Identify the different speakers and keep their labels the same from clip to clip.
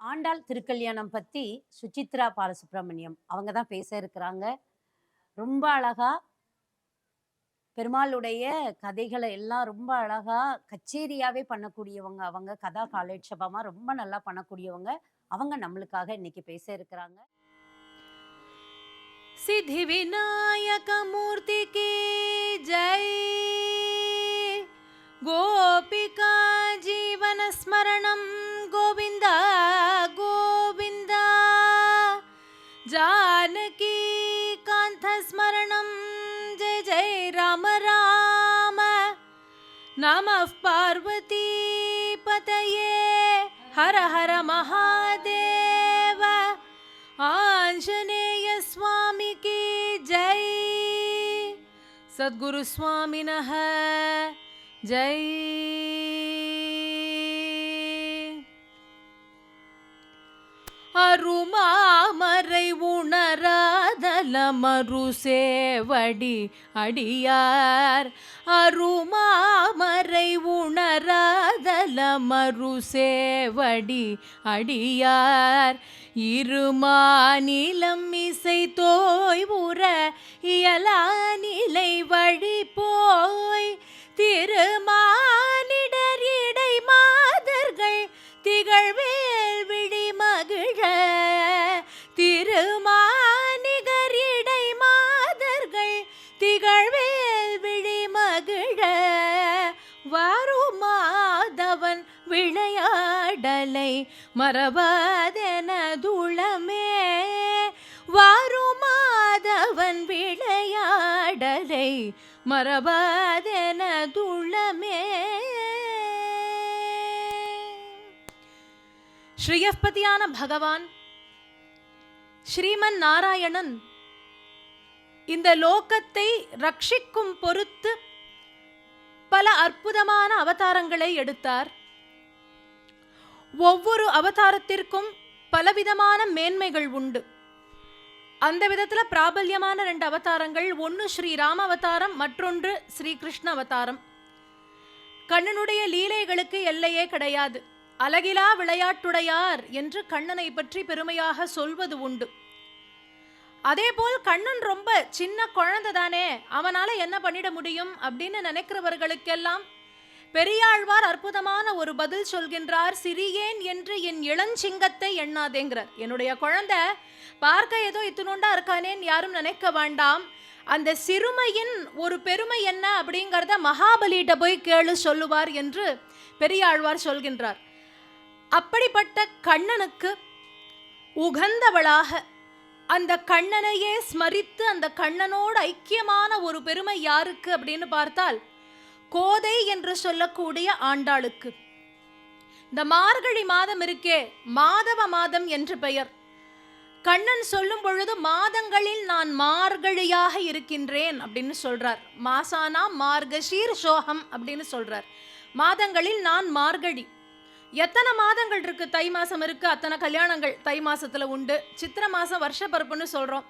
Speaker 1: ஆண்டாள் திருக்கல்யாணம் பத்தி சுசித்ரா பாலசுப்ரமணியம் அவங்க தான் பேச இருக்கிறாங்க. ரொம்ப அழகா பெருமாளுடைய கதைகளை எல்லாம் ரொம்ப அழகா கச்சேரியாவே பண்ணக்கூடியவங்க அவங்க. கதா காலட்சேபமா ரொம்ப நல்லா பண்ணக்கூடியவங்க. அவங்க நம்மளுக்காக இன்னைக்கு பேச இருக்கிறாங்க.
Speaker 2: सिद्धि विनायक मूर्ति की जय। गोपिका जीवन स्मरणं गोविंद गोविंद। जानकी कांत स्मरणं जय जय राम राम। नमः पार्वती पतये हर हर महादेव। आंजनेय स्वामी की जय। सद्गुरु स्वामिनः जय। அருமாமரை உணராதலமரு சேவடி அடியார். அருமாமரை உணராதலமரு சேவடி அடியார். இருமாநிலம் இசை தோய்வுற இயலா நிலை வழி போய் திருமானிடர் இடை மாதர்கள் திகழ்வேல் விழி மகிழ. திருமானிகர் இடை மாதர்கள் திகழ்வேல் விழி மகிழ. வருமாதவன் விளையாடலை மறவாதென துளமே. வருமாதவன் விளையாடலை மறவாதென துளமே. ஸ்ரீயப்பதியான பகவான் ஸ்ரீமன் நாராயணன் இந்த லோகத்தை ரட்சிக்கும் பொருட்டு பல அற்புதமான அவதாரங்களை எடுத்தார். ஒவ்வொரு அவதாரத்திற்கும் பலவிதமான மேன்மைகள் உண்டு. அந்த விதத்துல பிராபல்யமான 2 அவதாரங்கள், ஒன்று ஸ்ரீராம அவதாரம், மற்றொன்று ஸ்ரீ கிருஷ்ண அவதாரம். கண்ணனுடைய லீலைகளுக்கு எல்லையே கிடையாது. அழகிலா விளையாட்டுடையார் என்று கண்ணனை பற்றி பெருமையாக சொல்வது உண்டு. அதேபோல் கண்ணன் ரொம்ப சின்ன குழந்தை தானே, அவனால என்ன பண்ணிட முடியும் அப்படின்னு நினைக்கிறவர்களுக்கெல்லாம் பெரியாழ்வார் அற்புதமான ஒரு பதில் சொல்கின்றார். சிறியேன் என்று என் இளஞ்சிங்கத்தை எண்ணாதேங்கிறார். என்னுடைய குழந்தை பார்க்க ஏதோ இத்துணுண்டா இருக்கானேன்னு யாரும் நினைக்க வேண்டாம். அந்த சிறுமையின் ஒரு பெருமை என்ன அப்படிங்கிறத மகாபலியிட்ட போய் கேளு சொல்லுவார் என்று பெரியாழ்வார் சொல்கின்றார். அப்படிப்பட்ட கண்ணனுக்கு உகந்தவளாக அந்த கண்ணனையே ஸ்மரித்து அந்த கண்ணனோடு ஐக்கியமான ஒரு பெருமை யாருக்கு அப்படின்னு பார்த்தால் கோதை என்று சொல்லக்கூடிய ஆண்டாளுக்கு. இந்த மார்கழி மாதம் இருக்கே, மாதவ மாதம் என்று பெயர். கண்ணன் சொல்லும் பொழுது மாதங்களில் நான் மார்கழியாக இருக்கின்றேன் அப்படின்னு சொல்றார். மாசானா மார்கஷீர் சோகம் அப்படின்னு சொல்றார். மாதங்களில் நான் மார்கழி. எத்தனை மாதங்கள் இருக்கு? தை மாசம் இருக்கு, அத்தனை கல்யாணங்கள் தை மாசத்துல உண்டு. சித்திர மாசம் வருஷ பருப்புன்னு சொல்றோம்.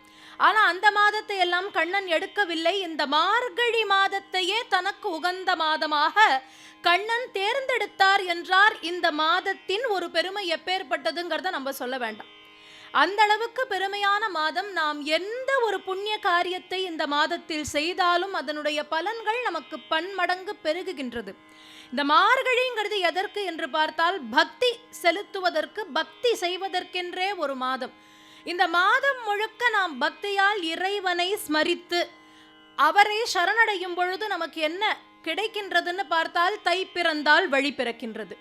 Speaker 2: ஆனா அந்த மாதத்தை எல்லாம் கண்ணன் எடுக்கவில்லை. இந்த மார்கழி மாதத்தையே தனக்கு உகந்த மாதமாக கண்ணன் தேர்ந்தெடுத்தார் என்றார். இந்த மாதத்தின் ஒரு பெருமை எப்பேற்பட்டதுங்கிறத நம்ம சொல்ல வேண்டாம். அந்த அளவுக்கு பெருமையான மாதம். நாம் எந்த ஒரு புண்ணிய காரியத்தை இந்த மாதத்தில் செய்தாலும் அதனுடைய பலன்கள் நமக்கு பன்மடங்கு பெருகுகின்றது. இந்த மார்கழிங்கிறது எதற்கு என்று பார்த்தால் பக்தி செலுத்துவதற்கு, பக்தி செய்வதற்கென்றே ஒரு மாதம். இந்த மாதம் முழுக்க நாம் பக்தியால் இறைவனை ஸ்மரித்து அவரை சரணடையும் பொழுது நமக்கு என்ன கிடைக்கின்றதுன்னு பார்த்தால் தை பிறந்தால் வழி பிறக்கின்றது.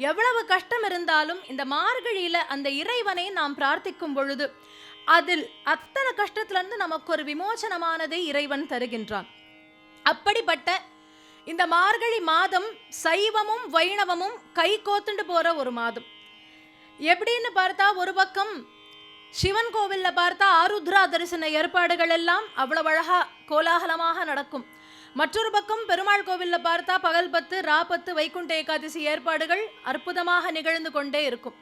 Speaker 2: எவ்வளவு கஷ்டம் இருந்தாலும் இந்த மார்கழியில அந்த இறைவனை நாம் பிரார்த்திக்கும் பொழுது அதில் அத்தனை கஷ்டத்திலிருந்து நமக்கு ஒரு விமோசனமானதை இறைவன் தருகின்றான். அப்படிப்பட்ட இந்த மார்கழி மாதம் சைவமும் வைணவமும் கை கோத்துண்டு போற ஒரு மாதம். எப்படின்னு பார்த்தா, ஒரு பக்கம் சிவன் கோவில்ல பார்த்தா ஆருத்ரா தரிசன ஏற்பாடுகள் எல்லாம் அவ்வளவு அழகா கோலாகலமாக நடக்கும். மற்றொரு பக்கம் பெருமாள் கோவில்ல பார்த்தா பகல் 10 ரா 10 வைகுண்ட ஏகாதசி ஏற்பாடுகள் அற்புதமாக நிகழ்ந்து கொண்டே இருக்கும்.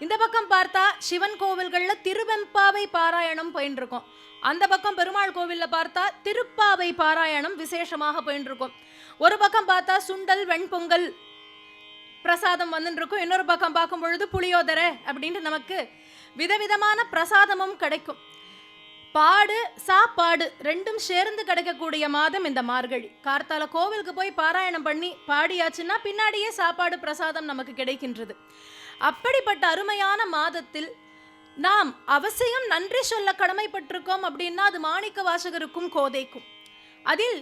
Speaker 2: இந்த பக்கம் பார்த்தா சிவன் கோவில்கள்ல திருவெம்பாவை பாராயணம் பயின்றிருக்கும். அந்த பக்கம் பெருமாள் கோவில்ல பார்த்தா திருப்பாவை பாராயணம் விசேஷமாக பயின்றிருக்கும். ஒரு பக்கம் பார்த்தா சுண்டல் வெண்பொங்கல் பிரசாதம் வந்துட்டு இருக்கும், இன்னொரு பக்கம் பார்க்கும் பொழுது புளியோதரை அப்படின்ட்டு நமக்கு விதவிதமான பிரசாதமும் கிடைக்கும். பாடு சாப்பாடு ரெண்டும் சேர்ந்து கிடைக்கக்கூடிய மாதம் இந்த மார்கழி. கார்த்தால கோவிலுக்கு போய் பாராயணம் பண்ணி பாடியாச்சுன்னா பின்னாடியே சாப்பாடு பிரசாதம் நமக்கு கிடைக்கின்றது. அப்படிப்பட்ட அருமையான மாதத்தில் நாம் அவசியம் நன்றி சொல்ல கடமைப்பட்டிருக்கோம் அப்படின்னா அது மாணிக்க வாசகருக்கும் கோதைக்கும். அதில்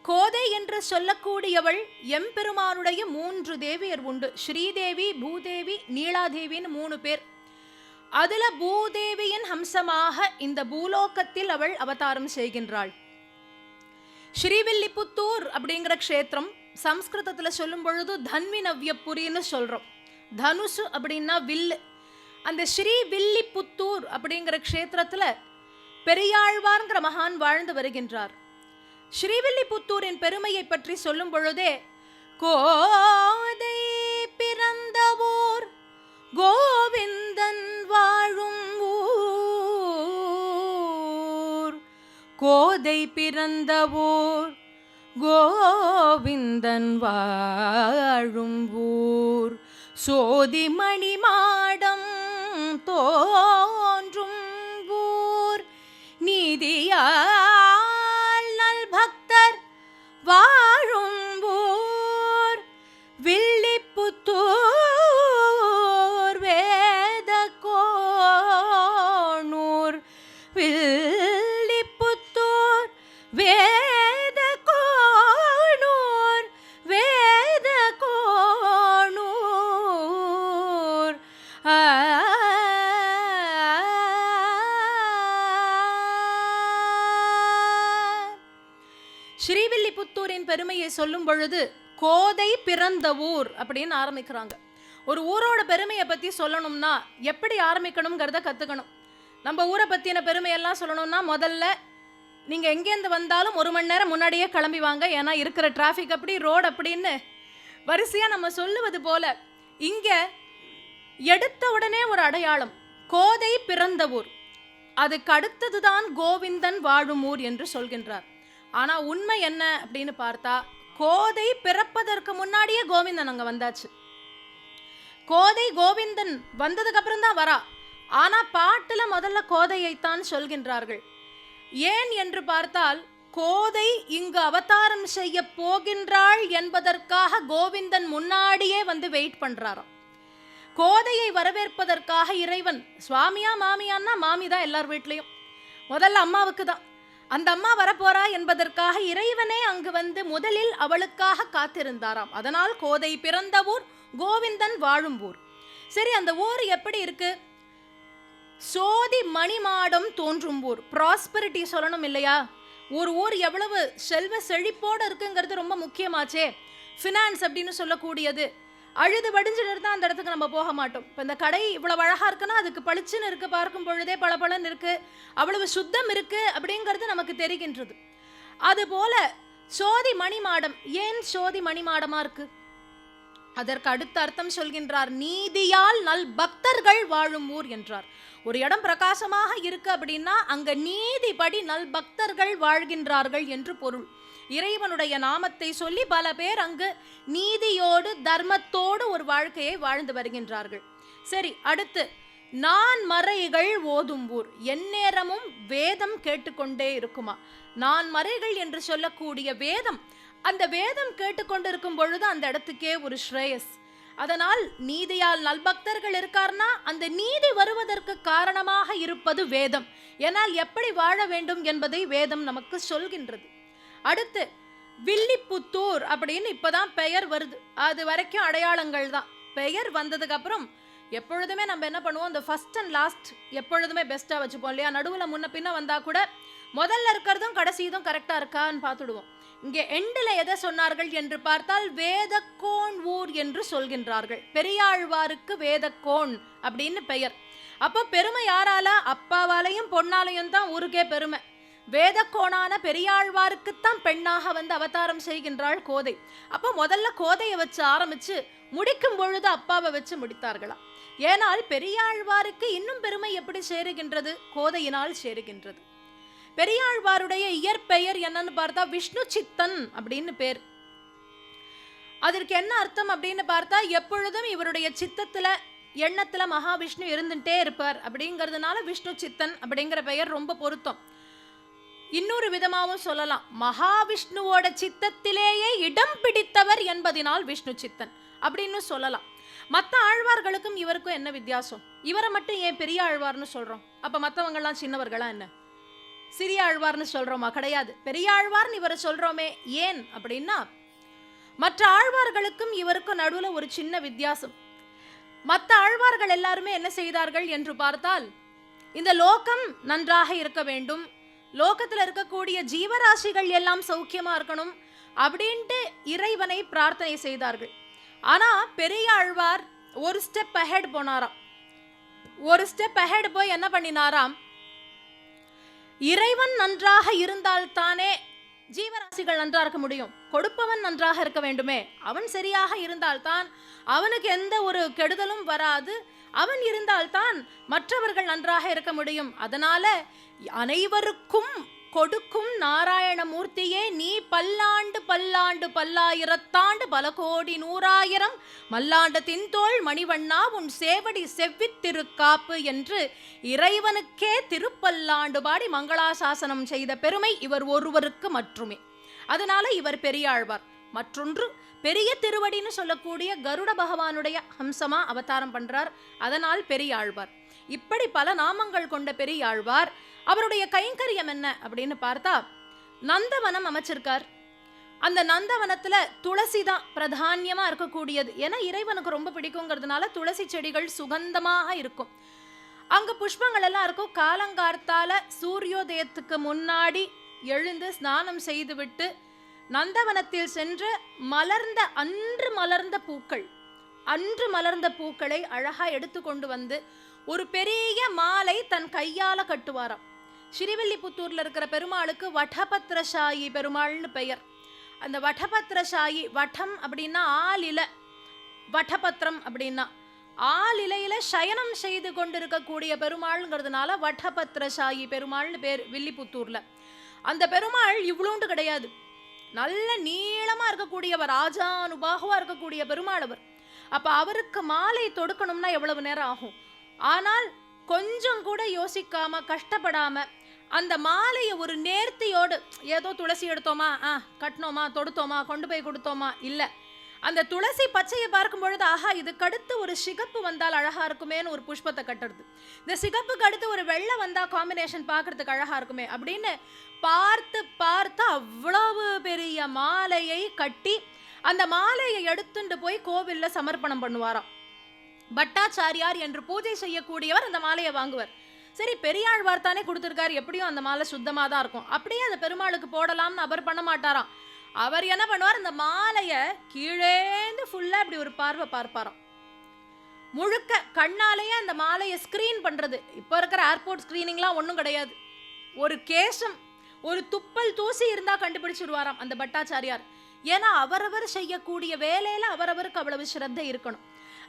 Speaker 2: கோதை என்று சொல்லக்கூடியவள் எம்பெருமானுடைய 3 தேவியர் உண்டு. ஸ்ரீதேவி, பூதேவி, நீலாதேவின்னு 3 பேர். அதுல பூதேவியின் ஹம்சமாக இந்த பூலோகத்தில் அவள் அவதாரம் செய்கின்றாள். ஸ்ரீவில்லிபுத்தூர் அப்படிங்கிற க்ஷேத்திரம் சம்ஸ்கிருதத்துல சொல்லும் பொழுது தன்வினவ்யபுரின்னு சொல்றோம். தனுசு அப்படின்னா வில்லு. அந்த ஸ்ரீவில்லிபுத்தூர் அப்படிங்கிற க்ஷேத்திரத்துல பெரியாழ்வார்ங்கிற மகான் வாழ்ந்து வருகின்றார். ஸ்ரீவில்லிபுத்தூரின் பெருமையை பற்றி சொல்லும் பொழுதே கோதை பிறந்தவோர் கோவிந்தன் வாழும் ஊர், கோதை பிறந்தவோர் கோவிந்தன் வாழும் ஊர், சோதிமணி மாடம் தோன்றும் ஊர், நீதியால் நல்பக்தர் வாழும் ஊர், வில்லிபுத்தூர் வேத கோணூர், வில்லிபுத்தூர் வேத கோணூர், வேத கோணூர். ஸ்ரீவில்லிபுத்தூரின் பெருமையை சொல்லும் பொழுது கோதை பிறந்த ஊர் அப்படின்னு ஆரம்பிக்கிறாங்க. ஒரு ஊரோட பெருமையை பத்தி சொல்லணும்னா எப்படி ஆரம்பிக்கணுங்கிறத கத்துக்கணும். நம்ம ஊரை பத்தின பெருமையெல்லாம் சொல்லணும்னா முதல்ல நீங்க எங்கேருந்து வந்தாலும் 1 மணி நேரம் முன்னாடியே கிளம்பி வாங்க. ஏன்னா இருக்கிற டிராஃபிக் அப்படி, ரோடு அப்படின்னு வரிசையா நம்ம சொல்லுவது போல இங்க எடுத்த உடனே ஒரு அடையாளம், கோதை பிறந்த ஊர். அதுக்கு அடுத்ததுதான் கோவிந்தன் வாழும் ஊர் என்று சொல்கின்றார். ஆனா உண்மை என்ன அப்படின்னு பார்த்தா கோதை பிறப்பதற்கு முன்னாடியே கோவிந்தன் அங்க வந்தாச்சு. கோதை கோவிந்தன் வந்ததுக்கு அப்புறம் தான் வரா. ஆனா பாட்டுல முதல்ல கோதையைத்தான் சொல்கின்றார்கள். ஏன் என்று பார்த்தால் கோதை இங்கு அவதாரம் செய்ய போகின்றாள் என்பதற்காக கோவிந்தன் முன்னாடியே வந்து வெயிட் பண்றாராம். கோதையை வரவேற்பதற்காக இறைவன் சுவாமியா மாமியான்னா மாமி தான் எல்லார் வீட்லையும், முதல்ல அம்மாவுக்கு தான். அந்த அம்மா வரப்போறா என்பதற்காக இறைவனே அங்கு வந்து முதலில் அவளுக்காக காத்திருந்தாராம். அதனால் கோதை பிறந்த ஊர் கோவிந்தன் வாழும் ஊர். சரி, அந்த ஊர் எப்படி இருக்கு? சோதி மணிமாடம் தோன்றும் ஊர். ப்ராஸ்பரிட்டி சொல்லணும் இல்லையா? ஒரு ஊர் எவ்வளவு செல்வ செழிப்போடு இருக்குங்கிறது ரொம்ப முக்கியமாச்சே. ஃபினான்ஸ் அப்படின்னு சொல்லக்கூடியது அழுது வடிஞ்சுன்னு இருந்தால் அந்த இடத்துக்கு நம்ம போக மாட்டோம். இப்போ இந்த கடை இவ்வளவு அழகா இருக்குன்னா அதுக்கு பளிச்சுன்னு இருக்கு, பார்க்கும் பொழுதே பளபளன்னு இருக்கு, அவ்வளவு சுத்தம் இருக்கு அப்படிங்கிறது நமக்கு தெரிகின்றது. அதுபோல சோதி மணிமாடம். ஏன் சோதி மணிமாடமா இருக்கு? அதற்கு அடுத்த அர்த்தம் சொல்கின்றார், நீதியால் நல் பக்தர்கள் வாழும் ஊர் என்றார். ஒரு இடம் பிரகாசமாக இருக்கு அப்படின்னா அங்க நீதிபடி நல் பக்தர்கள் வாழ்கின்றார்கள் என்று பொருள். இறைவனுடைய நாமத்தை சொல்லி பல பேர் அங்கு நீதியோடு தர்மத்தோடு ஒரு வாழ்க்கையை வாழ்ந்து வருகின்றார்கள். சரி, அடுத்து நான் மறைகள் ஓதும் ஊர். எந்நேரமும் வேதம் கேட்டுக்கொண்டே இருக்குமா? நான் மறைகள் என்று சொல்லக்கூடிய வேதம், அந்த வேதம் கேட்டுக்கொண்டிருக்கும் பொழுது அந்த இடத்துக்கே ஒரு ஸ்ரேயஸ். அதனால் நீதியால் நல்பக்தர்கள் இருக்கார்னா அந்த நீதி வருவதற்கு காரணமாக இருப்பது வேதம். ஏனால் எப்படி வாழ வேண்டும் என்பதை வேதம் நமக்கு சொல்கின்றது. அடுத்து வில்லிபுத்தூர் அப்படின்னு இப்பதான் பெயர் வருது. அது வரைக்கும் அடையாளங்கள் தான். பெயர் வந்ததுக்கு அப்புறம் எப்பொழுதுமே நம்ம என்ன பண்ணுவோம், இந்த ஃபர்ஸ்ட் அண்ட் லாஸ்ட் எப்பொழுதுமே பெஸ்டா வச்சுப்போம் இல்லையா? நடுவில் முன்ன பின்ன வந்தா கூட முதல்ல இருக்கிறதும் கடைசியதும் கரெக்டா இருக்கான்னு பார்த்துடுவோம். இங்கே எண்டில் எதை சொன்னார்கள் என்று பார்த்தால் வேதக்கோன் ஊர் என்று சொல்கின்றார்கள். பெரியாழ்வாருக்கு வேதக்கோன் அப்படின்னு பெயர். அப்போ பெருமை யாரால? அப்பாவாலையும் பொன்னாலையும் தான் ஊருக்கே பெருமை. வேதக்கோணான பெரியாழ்வாருக்குத்தான் பெண்ணாக வந்து அவதாரம் செய்கின்றாள் கோதை. அப்போ முதல்ல கோதையை வச்சு ஆரம்பிச்சு முடிக்கும் பொழுது அப்பாவை வச்சு முடித்தார்களாம். ஏனால் பெரியாழ்வாருக்கு இன்னும் பெருமை எப்படி சேருகின்றது? கோதையினால் சேருகின்றது. பெரியாழ்வாருடைய இயற்பெயர் என்னன்னு பார்த்தா விஷ்ணு சித்தன் அப்படின்னு பேர். அதற்கு என்ன அர்த்தம் அப்படின்னு பார்த்தா, எப்பொழுதும் இவருடைய சித்தத்துல எண்ணத்துல மகாவிஷ்ணு இருந்துட்டே இருப்பார் அப்படிங்கிறதுனால விஷ்ணு சித்தன் அப்படிங்கிற பெயர் ரொம்ப பொருத்தம். இன்னொரு விதமாகவும் சொல்லலாம், மகாவிஷ்ணுவோட சித்தத்திலேயே இடம் பிடித்தவர் என்பதனால் விஷ்ணு சித்தன் அப்படின்னு சொல்லலாம். மற்ற ஆழ்வார்களுக்கும் இவருக்கும் என்ன வித்தியாசம்? இவரை மட்டும் ஏன் பெரிய ஆழ்வார்னு சொல்றோம்? அப்ப மற்றவங்கெல்லாம் சின்னவர்களா என்ன? சிறிய ஆழ்வார்னு சொல்றோமா? கிடையாது, பெரிய ஆழ்வார்னு இவரை சொல்றோமே. ஏன் அப்படின்னா, மற்ற ஆழ்வார்களுக்கும் இவருக்கும் நடுவில் ஒரு சின்ன வித்தியாசம். மற்ற ஆழ்வார்கள் எல்லாருமே என்ன செய்தார்கள் என்று பார்த்தால், இந்த லோகம் நன்றாக இருக்க வேண்டும், லோகத்தில் இருக்கக்கூடிய ஜீவராசிகள் எல்லாம் சௌக்கியமா இருக்கணும் அப்படின்ட்டு இறைவனை பிரார்த்தனை செய்தார்கள். ஆனா பெரிய ஆழ்வார் ஒரு ஸ்டெப் அஹெட் போனாராம். ஒரு ஸ்டெப் அஹெட் போய் என்ன பண்ணினாராம், இறைவன் நன்றாக இருந்தால் தானே ஜீவராசிகள் நன்றாக இருக்க முடியும். கொடுப்பவன் நன்றாக இருக்க வேண்டுமே, அவன் சரியாக இருந்தால்தான் அவனுக்கு எந்த ஒரு கெடுதலும் வராது, அவன் இருந்தால்தான் மற்றவர்கள் நன்றாக இருக்க முடியும். அதனால அனைவருக்கும் கொடுக்கும் நாராயணமூர்த்தியே, நீ பல்லாண்டு பல்லாண்டு பல்லாயிரத்தாண்டு பல கோடி நூறாயிரம் மல்லாண்ட தின்தோள் மணிவண்ணா உன் சேவடி செவ்வித்திருக்காப்பு என்று இறைவனுக்கே திருப்பல்லாண்டு பாடி மங்களாசாசனம் செய்த பெருமை இவர் ஒருவருக்கு மட்டுமே. அதனால இவர் பெரியாழ்வார். மற்றொன்று, பெரிய திருவடின்னு சொல்லக்கூடிய கருட பகவானுடைய ஹம்சமா அவதாரம் பண்றார், அதனால் பெரியாழ்வார். இப்படி பல நாமங்கள் கொண்ட பெரியாழ்வார். அவருடைய கைங்கரியம் என்ன அப்படின்னு பார்த்தா, நந்தவனம் அமைச்சிருக்கார். அந்த நந்தவனத்துல துளசி தான் பிரதானியமா இருக்கக்கூடியது. ஏன்னா இறைவனுக்கு ரொம்ப பிடிக்குங்கிறதுனால துளசி செடிகள் சுகந்தமாக இருக்கும். அங்க புஷ்பங்கள் எல்லாம் இருக்கும். காலங்கார்த்தால சூரியோதயத்துக்கு முன்னாடி எழுந்து ஸ்நானம் செய்துவிட்டு நந்தவனத்தில் சென்று அன்று மலர்ந்த பூக்களை அழகா எடுத்து கொண்டு வந்து ஒரு பெரிய மாலை தன் கையால கட்டுவாராம். ஸ்ரீவில்லிபுத்தூர்ல இருக்கிற பெருமாளுக்கு வடபத்ரசாயி பெருமாள்னு பெயர். அந்த வடபத்ரசாயி, வடம் அப்படின்னா ஆலில, வடபத்திரம் அப்படின்னா ஆலிலையில சயனம் செய்து கொண்டிருக்கக்கூடிய பெருமாள்ங்கிறதுனால வடபத்ரசாயி பெருமாள்னு பேர் வில்லிபுத்தூர்ல. அந்த பெருமாள் இவ்வளோண்டு கிடையாது, நல்ல நீளமா இருக்கக்கூடியவர், ராஜானுபாகவா இருக்கக்கூடிய பெருமாள் அவர். அப்ப அவருக்கு மாலை தொடுக்கணும்னா எவ்வளவு நேரம் ஆகும்? ஆனால் கொஞ்சம் கூட யோசிக்காம கஷ்டப்படாம அந்த மாலையை ஒரு நேர்த்தியோடு, ஏதோ துளசி எடுத்தோமா, கட்டினோமா, தொடுத்தோமா, கொண்டு போய் கொடுத்தோமா, இல்லை, அந்த துளசி பச்சையை பார்க்கும் பொழுது ஆஹா இதுக்கு அடுத்து ஒரு சிகப்பு வந்தால் அழகா இருக்குமேன்னு ஒரு புஷ்பத்தை கட்டுறது, இந்த சிகப்புக்கு அடுத்து ஒரு வெள்ளை வந்தா காம்பினேஷன் பார்க்கறதுக்கு அழகா இருக்குமே அப்படின்னு பார்த்து பார்த்து அவ்வளவு பெரிய மாலையை கட்டி அந்த மாலையை எடுத்துட்டு போய் கோவில்ல சமர்ப்பணம் பண்ணுவாராம். பட்டாச்சாரியார் என்று பூஜை செய்யக்கூடியவர் அந்த மாலையை வாங்குவார். சரி, பெரியாழ்வார் தானே கொடுத்துருக்காரு, எப்படியும் அந்த மாலை சுத்தமாக தான் இருக்கும், அப்படியே அந்த பெருமாளுக்கு போடலாம்னு அவர் பண்ண மாட்டாராம். அவர் என்ன பண்ணுவார், அந்த மாலையை கீழேந்து ஃபுல்லாக இப்படி ஒரு பார்வை பார்ப்பாராம். முழுக்க கண்ணாலேயே அந்த மாலையை ஸ்க்ரீன் பண்ணுறது. இப்போ இருக்கிற ஏர்போர்ட் ஸ்க்ரீனிங்லாம் ஒன்றும் கிடையாது. ஒரு கேசம், ஒரு துப்பல் தூசி இருந்தால் கண்டுபிடிச்சிடுவாராம் அந்த பட்டாச்சாரியார். ஏன்னா அவரவர் செய்யக்கூடிய வேலையில் அவரவருக்கு அவ்வளவு ஸ்ரத்தை இருக்கணும்.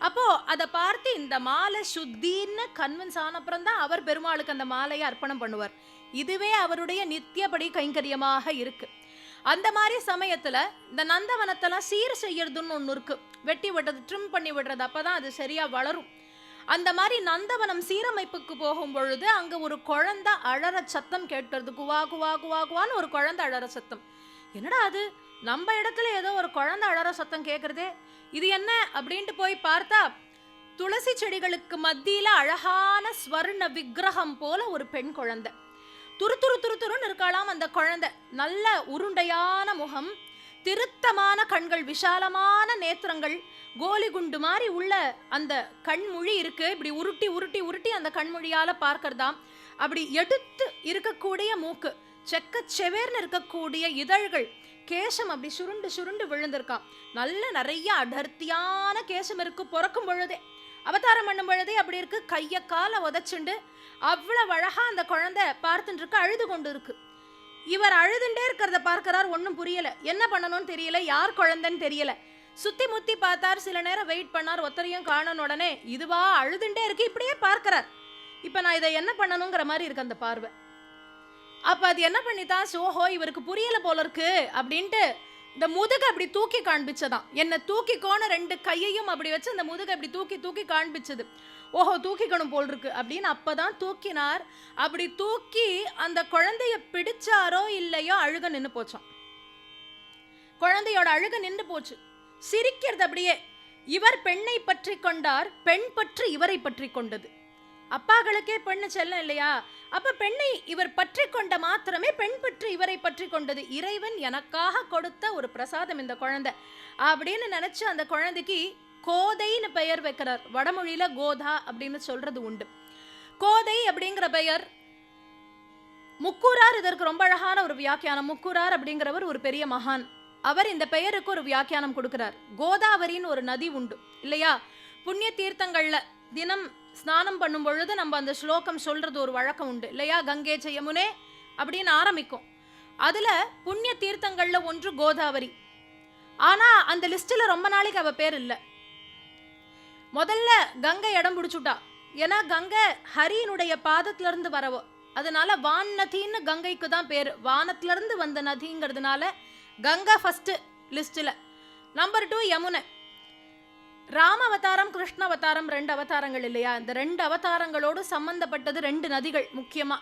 Speaker 2: அப்போ அதை பார்த்து இந்த மாலை சுத்தின்னு கன்வின்ஸ் ஆனப்புறம் தான் அவர் பெருமாளுக்கு அந்த மாலையை அர்ப்பணம் பண்ணுவார். இதுவே அவருடைய நித்தியபடி கைங்கரியமாக இருக்கு. அந்த மாதிரி சமயத்துல இந்த நந்தவனத்தெல்லாம் சீர் செய்யறதுன்னு ஒன்று இருக்கு, வெட்டி விடுறது, ட்ரிம் பண்ணி விடுறது, அப்பதான் அது சரியா வளரும். அந்த மாதிரி நந்தவனம் சீரமைப்புக்கு போகும் பொழுது அங்க ஒரு குழந்தை அழற சத்தம் கேட்கறது, குவா குவா குவா குவான்னு ஒரு குழந்தை அழற சத்தம். என்னடா அது, நம்ம இடத்துல ஏதோ ஒரு குழந்தை அழற சத்தம் கேட்கறதே, இது என்ன அப்படின்ட்டு போய் பார்த்தா துளசி செடிகளுக்கு மத்தியில அழகான ஸ்வர்ண விக்கிரகம் போல ஒரு பெண் குழந்தை துரு துரு துரு துருன்னு இருக்கலாம். அந்த குழந்தை நல்ல உருண்டையான முகம், திருத்தமான கண்கள், விஷாலமான நேத்திரங்கள், கோலி குண்டு மாதிரி உள்ள அந்த கண்மொழி இருக்கு. இப்படி உருட்டி உருட்டி உருட்டி அந்த கண்மொழியால பார்க்கறதாம். அப்படி எடுத்து இருக்கக்கூடிய மூக்கு, செக்க செவேர்னு இருக்கக்கூடிய இதழ்கள், கேசம் அப்படி சுருண்டு சுருண்டு விழுந்திருக்கான். நல்ல நிறைய அடர்த்தியான கேசம் இருக்கு. பிறக்கும் பொழுதே, அவதாரம் பண்ணும் பொழுதே அப்படி இருக்கு. கைய காலை உதச்சுண்டு அவ்வளவு அழகா அந்த குழந்தை பார்த்துட்டு இருக்கு, அழுது கொண்டு இருக்கு. இவர் அழுதுண்டே இருக்கிறத பார்க்கிறார், ஒன்றும் புரியல, என்ன பண்ணணும்னு தெரியல, யார் குழந்தைன்னு தெரியல. சுத்தி முத்தி பார்த்தார், சில நேரம் வெயிட் பண்ணார், ஒத்தரையும் காணணும். உடனே இதுவா அழுதுண்டே இருக்கு, இப்படியே பார்க்கிறார். இப்ப நான் இதை என்ன பண்ணணுங்கிற மாதிரி இருக்கு அந்த பார்வை. அப்ப அது என்ன பண்ணித்தான், சோஹோ இவருக்கு புரியல போல இருக்கு அப்படின்ட்டு இந்த முதுக அப்படி தூக்கி காண்பிச்சதாம். என்ன தூக்கிக்கோன்னு 2 கையையும் அப்படி வச்சு அந்த முதுக அப்படி தூக்கி தூக்கி காண்பிச்சது. ஓஹோ, தூக்கிக்கணும் போல் இருக்கு அப்படின்னு அப்பதான் தூக்கினார். அப்படி தூக்கி அந்த குழந்தைய பிடிச்சாரோ இல்லையோ அழுக நின்று போச்சாம். குழந்தையோட அழுக நின்று போச்சு. சிரிக்கிறது அப்படியே. இவர் பெண்ணை பற்றி கொண்டார், பெண் பற்றி இவரை பற்றி கொண்டது. அப்பாக்களுக்கே பெண்ணு செல்லம் இல்லையா? அப்ப பெண்ணை இவர் பற்றி கொண்ட மாத்திரமே பெண் பற்றி இவரை பற்றி கொண்டது. இறைவன் எனக்காக கொடுத்த ஒரு பிரசாதம் இந்த குழந்தை அப்படின்னு நினைச்சு அந்த குழந்தைக்கு கோதைன்னு பெயர் வைக்கிறார். வடமொழியில கோதா அப்படின்னு சொல்றது உண்டு. கோதை அப்படிங்கிற பெயர் முக்கூரார் இதற்கு ரொம்ப அழகான ஒரு வியாக்கியானம். முக்கூரார் அப்படிங்கிறவர் ஒரு பெரிய மகான். அவர் இந்த பெயருக்கு ஒரு வியாக்கியானம் கொடுக்கிறார். கோதாவரின்னு ஒரு நதி உண்டு இல்லையா? புண்ணிய தீர்த்தங்கள்ல தினம் ஸ்நானம் பண்ணும் பொழுது நம்ம அந்த ஸ்லோகம் சொல்றது ஒரு வழக்கம் உண்டு இல்லையா? கங்கே யமுனே அப்படின்னு ஆரம்பிக்கும். அதுல புண்ணிய தீர்த்தங்கள்ல ஒன்று கோதாவரி. ஆனா அந்த லிஸ்ட்ல ரொம்ப நாளைக்கு அவ பேர் இல்லை. முதல்ல கங்கை இடம் பிடிச்சுட்டா. ஏன்னா கங்கை ஹரியினுடைய பாதத்துல இருந்து வரவோ, அதனால வான் நதின்னு கங்கைக்கு தான் பேரு. வானத்துல இருந்து வந்த நதிங்கிறதுனால கங்கா ஃபர்ஸ்ட் லிஸ்ட்ல. நம்பர் 2 யமுனை. ராம அவதாரம், கிருஷ்ண அவதாரம் 2 அவதாரங்கள் இல்லையா? இந்த 2 அவதாரங்களோடு சம்பந்தப்பட்டது 2 நதிகள் முக்கியமா.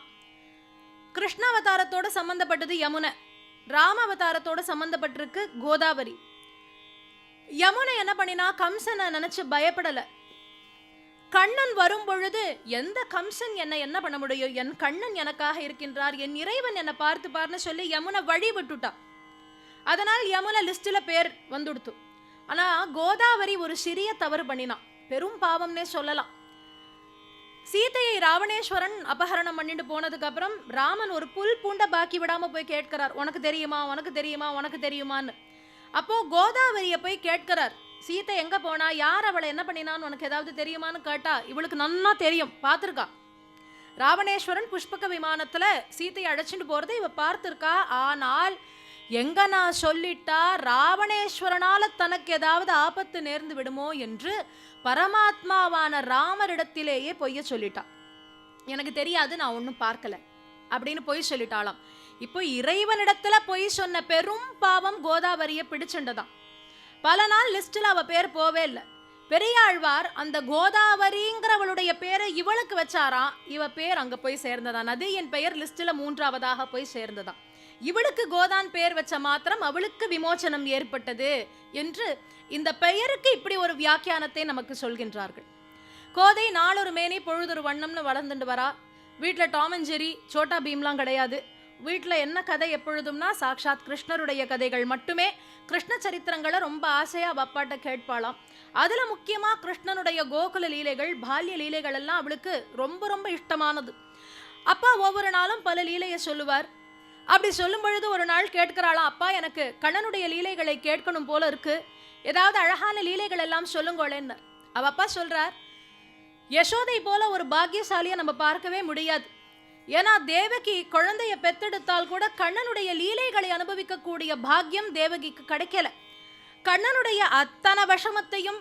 Speaker 2: கிருஷ்ண அவதாரத்தோடு சம்பந்தப்பட்டது யமுனை, ராம அவதாரத்தோடு சம்பந்தப்பட்டிருக்கு கோதாவரி. யமுனை என்ன பண்ணினா, கம்சனை நினைச்சு பயப்படல. கண்ணன் வரும் பொழுது எந்த கம்சன் என்ன பண்ண முடியும்? என் கண்ணன் எனக்காக இருக்கின்றார், என் இறைவன் என்னை பார்த்து பாருன்னு சொல்லி யமுனை வழி விட்டுட்டா. அதனால் யமுனை லிஸ்ட்ல பேர் வந்துடுத்து. ஆனா கோதாவரி ஒரு சிறிய தவறு பண்ணினான். பெரும் பாவம்னே சொல்லலாம். சீதையை ராவணேஸ்வரன் அபகரணம் பண்ணிட்டு போனதுக்கு அப்புறம் ராமன் ஒரு புல் பூண்ட பாக்கி விடாம போய் கேட்கிறார், உனக்கு தெரியுமா, உனக்கு தெரியுமா, உனக்கு தெரியுமான்னு. அப்போ கோதாவரிய போய் கேட்கிறார், சீதை எங்க போனா, யார் அவளை என்ன பண்ணினான்னு உனக்கு ஏதாவது தெரியுமான்னு கேட்டா, இவளுக்கு நன்னா தெரியும், பார்த்திருக்கா. ராவணேஸ்வரன் புஷ்பக விமானத்துல சீதையை அழைச்சிட்டு போறதை இவ பார்த்திருக்கா. ஆனால் எங்க நான் சொல்லிட்டா ராவணேஸ்வரனால தனக்கு ஏதாவது ஆபத்து நேர்ந்து விடுமோ என்று பரமாத்மாவான ராமரிடத்திலேயே பொய்ய சொல்லிட்டா. எனக்கு தெரியாது, நான் ஒன்னும் பார்க்கல அப்படின்னு பொய் சொல்லிட்டாளாம். இப்போ இறைவனிடத்துல பொய் சொன்ன பெரும் பாவம் கோதாவரிய பிடிச்சுண்டதான். பல நாள் லிஸ்ட்ல அவ பேர் போவே இல்லை. பெரியாழ்வார் அந்த கோதாவரிங்கிறவளுடைய பேரை இவளுக்கு வச்சாராம். இவ பேர் அங்க போய் சேர்ந்ததான். நதியின் பெயர் லிஸ்ட்ல 3ஆவதாக போய் சேர்ந்ததான். இவளுக்கு கோதான் பேர் வச்ச மாத்திரம் அவளுக்கு விமோச்சனம் ஏற்பட்டது என்று இந்த பெயருக்கு இப்படி ஒரு வியாக்கியானத்தை நமக்கு சொல்கின்றார்கள். கோதை நாளொரு மேனி பொழுதொரு வண்ணம்னு வளர்ந்துட்டு வரா. வீட்டில் டாம் அண்ட் ஜெரி, சோட்டா பீம்லாம் கிடையாது. வீட்டில் என்ன கதை எப்பொழுதும்னா சாக்ஷாத் கிருஷ்ணருடைய கதைகள் மட்டுமே. கிருஷ்ண சரித்திரங்களை ரொம்ப ஆசையாக அப்பாட்ட கேட்பாளாம். அதில் முக்கியமாக கிருஷ்ணனுடைய கோகுல லீலைகள், பால்ய லீலைகள் எல்லாம் அவளுக்கு ரொம்ப ரொம்ப இஷ்டமானது. அப்பா ஒவ்வொரு நாளும் பல லீலையை சொல்லுவார். அப்படி சொல்லும் பொழுது ஒரு நாள் கேட்கிறாளாம், அப்பா எனக்கு கண்ணனுடைய லீலைகளை கேட்கணும் போல இருக்கு, ஏதாவது அழகான லீலைகள் எல்லாம் சொல்லுங்களேன்னு. அவ அப்பா சொல்றார், யசோதை போல ஒரு பாக்கியசாலியை நம்ம பார்க்கவே முடியாது. ஏன்னா தேவகி குழந்தைய பெத்தெடுத்தால் கூட கண்ணனுடைய லீலைகளை அனுபவிக்கக்கூடிய பாக்கியம் தேவகிக்கு கிடைக்கல. கண்ணனுடைய அத்தனை விஷமத்தையும்,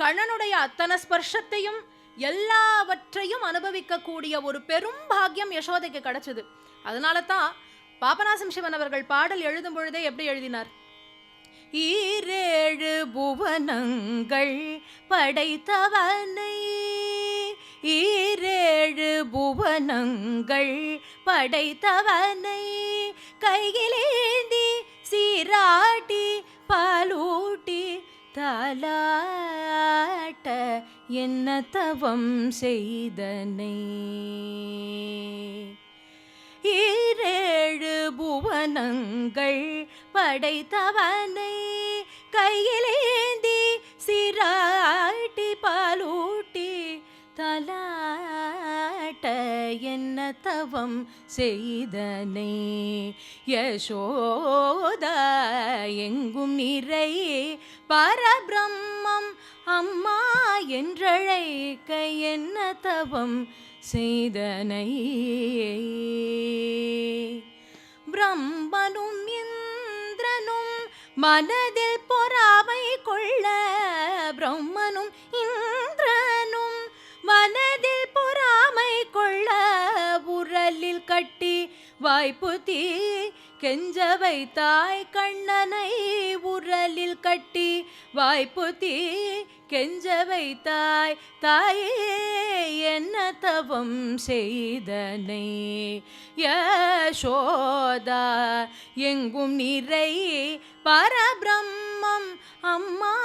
Speaker 2: கண்ணனுடைய அத்தனை ஸ்பர்ஷத்தையும், எல்லாவற்றையும் அனுபவிக்கக்கூடிய ஒரு பெரும் பாக்கியம் யசோதைக்கு கிடைச்சது. அதனால தான் பாபநாசம் சிவன் அவர்கள் பாடல் எழுதும் பொழுதே எப்படி எழுதினார்? ஈரேழு புவனங்கள் படைத்தவனை, ஈரேழு புவனங்கள் படைத்தவனை, கையிலேந்தி சீராட்டி பாலூட்டி தாலாட்ட என்ன தவம் செய்தனை. ஈரேழு புவனங்கள் படைத்தவனை, கையிலேந்தி சீராட்டி பாலூட்டி தாலாட்ட என்ன தவம் செய்தனை. யசோதா எங்கும் நிறை பரபிரம்மம் அம்மா என்றழைக்க என்ன தவம் செய்தனை. பிரம்மனும் இந்திரனும் மனதில் பொறாமை கொள்ள, பிரம்மனும் இந்திரனும் மனதில் பொறாமை கொள்ள, உரலில் கட்டி வாய்ப்புத்தி கெஞ்ச வைத்தாய் கண்ணனை உரலில் கட்டி வாய்ப்புத்தி கெஞ்ச வைத்தாய் தாயே என்ன தவம் செய்தனை யசோதா எங்கும் நிறை பரபிரம்மம் அம்மா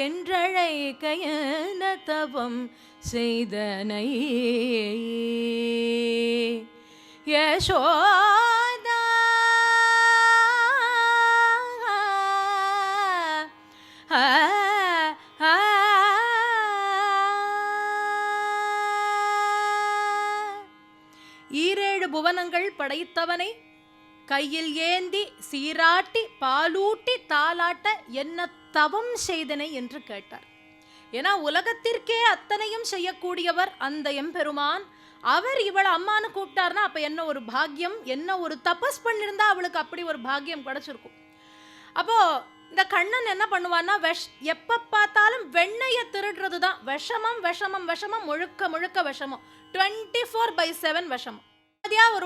Speaker 2: என்றழைக்க என்ன தவம் செய்தனை யசோதா ஈரேழு புவனங்கள் படைத்தவனை கையில் ஏந்தி சீராட்டி பாலூட்டி தாலாட்ட என்ன தவம் செய்தனை என்று கேட்டார். ஏன்னா உலகத்திற்கே அத்தனையும் செய்யக்கூடியவர் அந்த எம்பெருமான். அவர் இவளை அம்மானு கூப்பிட்டார்னா அப்ப என்ன ஒரு பாக்கியம், என்ன ஒரு தபஸ் பண்ணிருந்தா அவளுக்கு அப்படி ஒரு பாக்கியம் கிடைச்சிருக்கும். அப்போ இந்த கண்ணன் என்ன பண்ணுவான்னா எப்ப பார்த்தாலும் வெண்ணையை திருடுறது தான் விஷமம் விஷமம் விஷமம் முழுக்க முழுக்க விஷமம் 24/7 விஷமம்.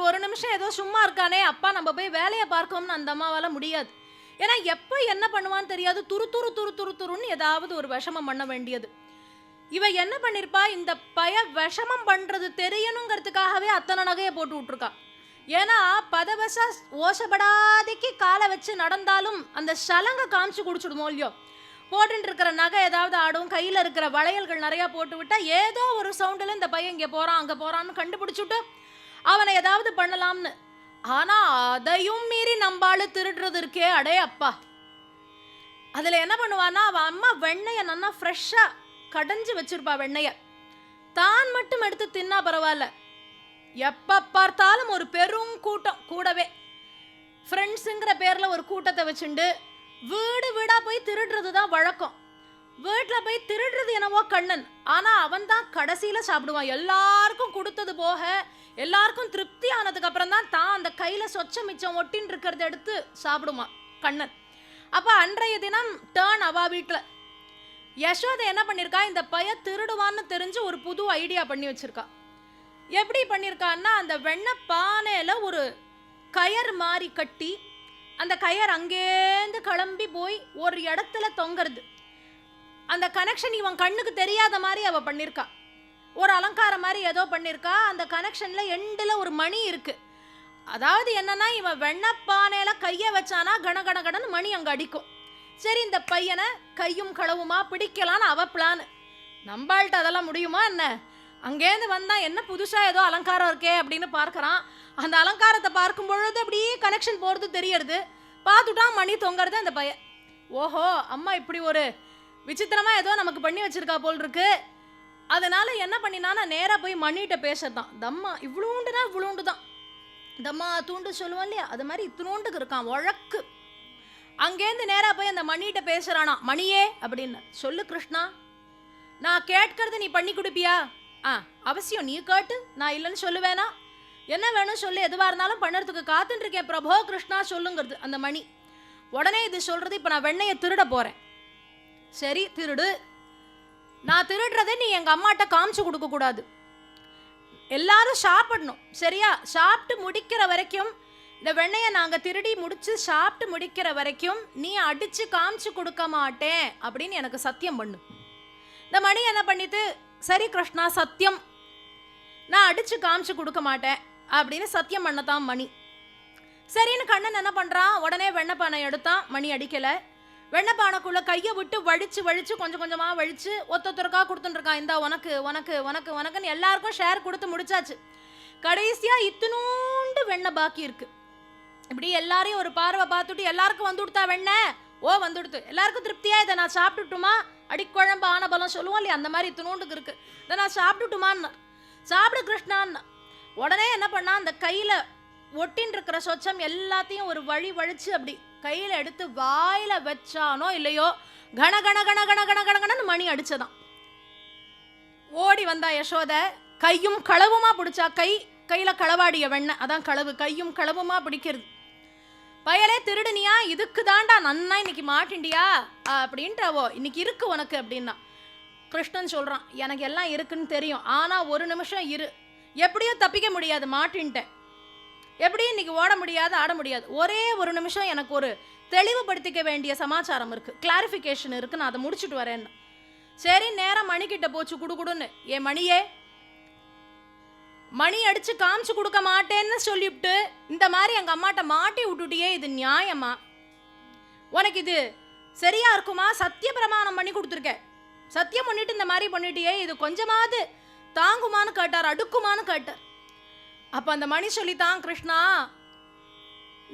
Speaker 2: ஒரு நிமிஷம் ஏதோ சும்மா இருக்கானே அப்பா நம்ம போய் வேலையை பார்க்கணும்னு அந்த அம்மாவால முடியாது. ஏன்னா எப்போ என்ன பண்ணுவான்னு தெரியாது, துரு துரு துரு துரு துருன்னு ஏதாவது ஒரு விஷமம் பண்ண வேண்டியது. இவ என்ன பண்ணிருப்பா, இந்த விஷமம் பண்றது தெரியணுங்கிறதுக்காகவே அத்தனை நகையை போட்டு விட்டுருக்கா. ஏன்னா பதவச ஓசப்படாதைக்கு காலை வச்சு நடந்தாலும் அந்த சலங்க காமிச்சு குடிச்சுடுமோ இல்லையோ, போட்டுட்டு இருக்கிற நகை ஏதாவது ஆடும், கையில் இருக்கிற வளையல்கள் நிறையா போட்டு விட்டா ஏதோ ஒரு சவுண்டில் இந்த பையன் இங்கே போகிறான் அங்கே போகிறான்னு கண்டுபிடிச்சுட்டு அவனை ஏதாவது பண்ணலாம்னு. ஆனால் அதையும் மீறி நம்பாளு திருடுறது இருக்கே, அடே அப்பா. அதில் என்ன பண்ணுவான்னா அவன் அம்மா வெண்ணெயை நல்லா ஃப்ரெஷ்ஷாக கடைஞ்சி வச்சிருப்பா. வெண்ணெயை தான் மட்டும் எடுத்து தின்னா பரவாயில்ல, எப்போ பார்த்தாலும் ஒரு பெரும் கூட்டம் கூடவே ஃப்ரெண்ட்ஸுங்கிற பேரில் ஒரு கூட்டத்தை வச்சுண்டு வீடு வீடாக போய் திருடுறது தான் வழக்கம். வீட்டில் போய் திருடுறது என்னவோ கண்ணன், ஆனால் அவன் தான் கடைசியில் சாப்பிடுவான். எல்லாருக்கும் கொடுத்தது போக எல்லாருக்கும் திருப்தி ஆனதுக்கு அப்புறம் தான் அந்த கையில் சொச்ச மிச்சம் ஒட்டின்னு இருக்கிறத எடுத்து சாப்பிடுவான் கண்ணன். அப்போ அன்றைய தினம் டேர்ன் அவா வீட்டில் யசோதை என்ன பண்ணியிருக்கா, இந்த பையன் திருடுவான்னு தெரிஞ்சு ஒரு புது ஐடியா பண்ணி வச்சிருக்கா. எப்படி பண்ணியிருக்கான்னா, அந்த வெண்ணெய் பானையில் ஒரு கயர் மாதிரி கட்டி அந்த கயர் அங்கேருந்து கிளம்பி போய் ஒரு இடத்துல தொங்குறது. அந்த கனெக்ஷன் இவன் கண்ணுக்கு தெரியாத மாதிரி அவ பண்ணியிருக்கா. ஒரு அலங்காரம் மாதிரி ஏதோ பண்ணியிருக்கா. அந்த கனெக்ஷனில் எண்டில் ஒரு மணி இருக்குது. அதாவது என்னன்னா, இவன் வெண்ணப்பானையில் கையை வச்சானா கணகணகடன்னு மணி அங்கே அடிக்கும். சரி, இந்த பையனை கையும் களவுமா பிடிக்கலான்னு அவ பிளான். நம்பாள்கிட்ட அதெல்லாம் முடியுமா என்ன? அங்கேருந்து வந்தால் என்ன புதுசாக ஏதோ அலங்காரம் இருக்கே அப்படின்னு பார்க்குறான். அந்த அலங்காரத்தை பார்க்கும் பொழுது அப்படியே கனெக்ஷன் போகிறது தெரியறது. பார்த்துட்டான் மணி தொங்குறது. அந்த பையன், ஓஹோ அம்மா இப்படி ஒரு விசித்திரமாக ஏதோ நமக்கு பண்ணி வச்சிருக்கா போல் இருக்கு. அதனால என்ன பண்ணினான்னா நேராக போய் மணிகிட்ட பேசுறதான். தம்மா இவ்வளோண்டுனா இவ்வளோண்டு தான், தம்மா தூண்டு சொல்லுவோம் இல்லையா, அது மாதிரி இத்தினோண்டுக்கு இருக்கான் வழக்கு. அங்கேருந்து நேராக போய் அந்த மணிகிட்ட பேசுகிறானா. மணியே அப்படின்னு சொல்லு கிருஷ்ணா, நான் கேட்கறது நீ பண்ணி கொடுப்பியா? அவசியம், நீ கேட்டு நான் இல்லைன்னு சொல்லுவேனா? என்ன வேணும் சொல்லு, எதுவாக இருந்தாலும் பண்ணுறதுக்கு காத்துட்டு இருக்கேன் பிரபோ கிருஷ்ணா சொல்லுங்கிறது அந்த மணி. உடனே இது சொல்கிறது, இப்போ நான் வெண்ணையை திருட போகிறேன். சரி திருடு, நான் திருடுறதை நீ எங்கள் அம்மாட்ட காமிச்சு கொடுக்கக்கூடாது, எல்லாரும் சாப்பிடணும் சரியா? சாப்பிட்டு முடிக்கிற வரைக்கும், இந்த வெண்ணையை நாங்கள் திருடி முடிச்சு சாப்பிட்டு முடிக்கிற வரைக்கும் நீ அடித்து காமிச்சு கொடுக்க மாட்டேன் அப்படின்னு எனக்கு சத்தியம் பண்ணு. இந்த மணி என்ன பண்ணிட்டு, சரி கிருஷ்ணா சத்தியம், நான் அடித்து காமிச்சு கொடுக்க மாட்டேன் அப்படின்னு சத்தியம் பண்ணத்தான் மணி. சரின்னு கண்ணன் என்ன பண்ணுறான், உடனே வெண்ணப்பானை எடுத்தான். மணி அடிக்கலை. வெண்ணப்பானைக்குள்ளே கையை விட்டு வழிச்சு வழிச்சு கொஞ்சம் கொஞ்சமாக வழிச்சு ஒத்தொத்தருக்கா கொடுத்துட்டுருக்கான். இந்தா உனக்கு உனக்கு உனக்கு உனக்குன்னு எல்லாருக்கும் ஷேர் கொடுத்து முடிச்சாச்சு. கடைசியாக இத்தினூண்டு வெண்ணெய் பாக்கி இருக்குது. இப்படி எல்லாரையும் ஒரு பார்வை பார்த்துட்டு, எல்லாருக்கும் வந்து கொடுத்தா வெண்ணெய்? ஓ வந்து கொடுத்து, எல்லாருக்கும் திருப்தியாக இதை நான் சாப்பிட்டுட்டுமா? அடிக்குழம்பு ஆன பலம் சொல்லுவோம் இல்லையா, அந்த மாதிரி இத்தினூண்டுக்கு இருக்குது, இதை நான் சாப்பிட்டுட்டுமான்னு. சாப்பிடு கிருஷ்ணான்னு. உடனே என்ன பண்ணா, அந்த கையில் ஒட்டின்னு இருக்கிற சொச்சம் எல்லாத்தையும் ஒரு வழி வழிச்சு அப்படி கையில் எடுத்து வாயில வச்சானோ இல்லையோ, கண கண கண கண கண கணன்னு மணி அடிச்சதான். ஓடி வந்தா யசோத, கையும் களவுமா பிடிச்சா. கையில் களவாடிய வெண்ணெய், அதான் களவு, கையும் களவுமா பிடிக்கிறது. பயலே திருடுனியா, இதுக்கு தாண்டா நன்னா இன்னைக்கு மாட்டிண்டியா அப்படின்ட்டு இன்னைக்கு இருக்கு உனக்கு அப்படின்னா. கிருஷ்ணன் சொல்றான், எனக்கு எல்லாம் இருக்குன்னு தெரியும், ஆனால் ஒரு நிமிஷம் இரு, எப்படியோ தப்பிக்க முடியாது, மாட்டின்ட்டேன். எப்படி இன்னைக்கு ஓட முடியாது, ஆட முடியாது. ஒரே ஒரு நிமிஷம் எனக்கு ஒரு தெளிவுபடுத்திக்க வேண்டிய சமாச்சாரம் இருக்கு, கிளாரிஃபிகேஷன் இருக்கு, நான் அதை முடிச்சுட்டு வரேன்னு. சரி, நேரம் மணிக்கிட்ட போச்சு குடுகுடுன்னு. ஏ மணியே, மணி அடிச்சு காமிச்சு கொடுக்க மாட்டேன்னு சொல்லிவிட்டு இந்த மாதிரி எங்க அம்மாட்ட மாட்டி விட்டுட்டியே, இது நியாயமா? உனக்கு இது சரியா இருக்குமா? சத்திய பிரமாணம் பண்ணி கொடுத்துருக்க, சத்தியம் பண்ணிட்டு இந்த மாதிரி பண்ணிட்டியே, இது கொஞ்சமாவது தாங்குமான்னு கேட்டார், அடுக்குமான்னு கேட்டார். அப்ப அந்த மணி சொல்லித்தான், கிருஷ்ணா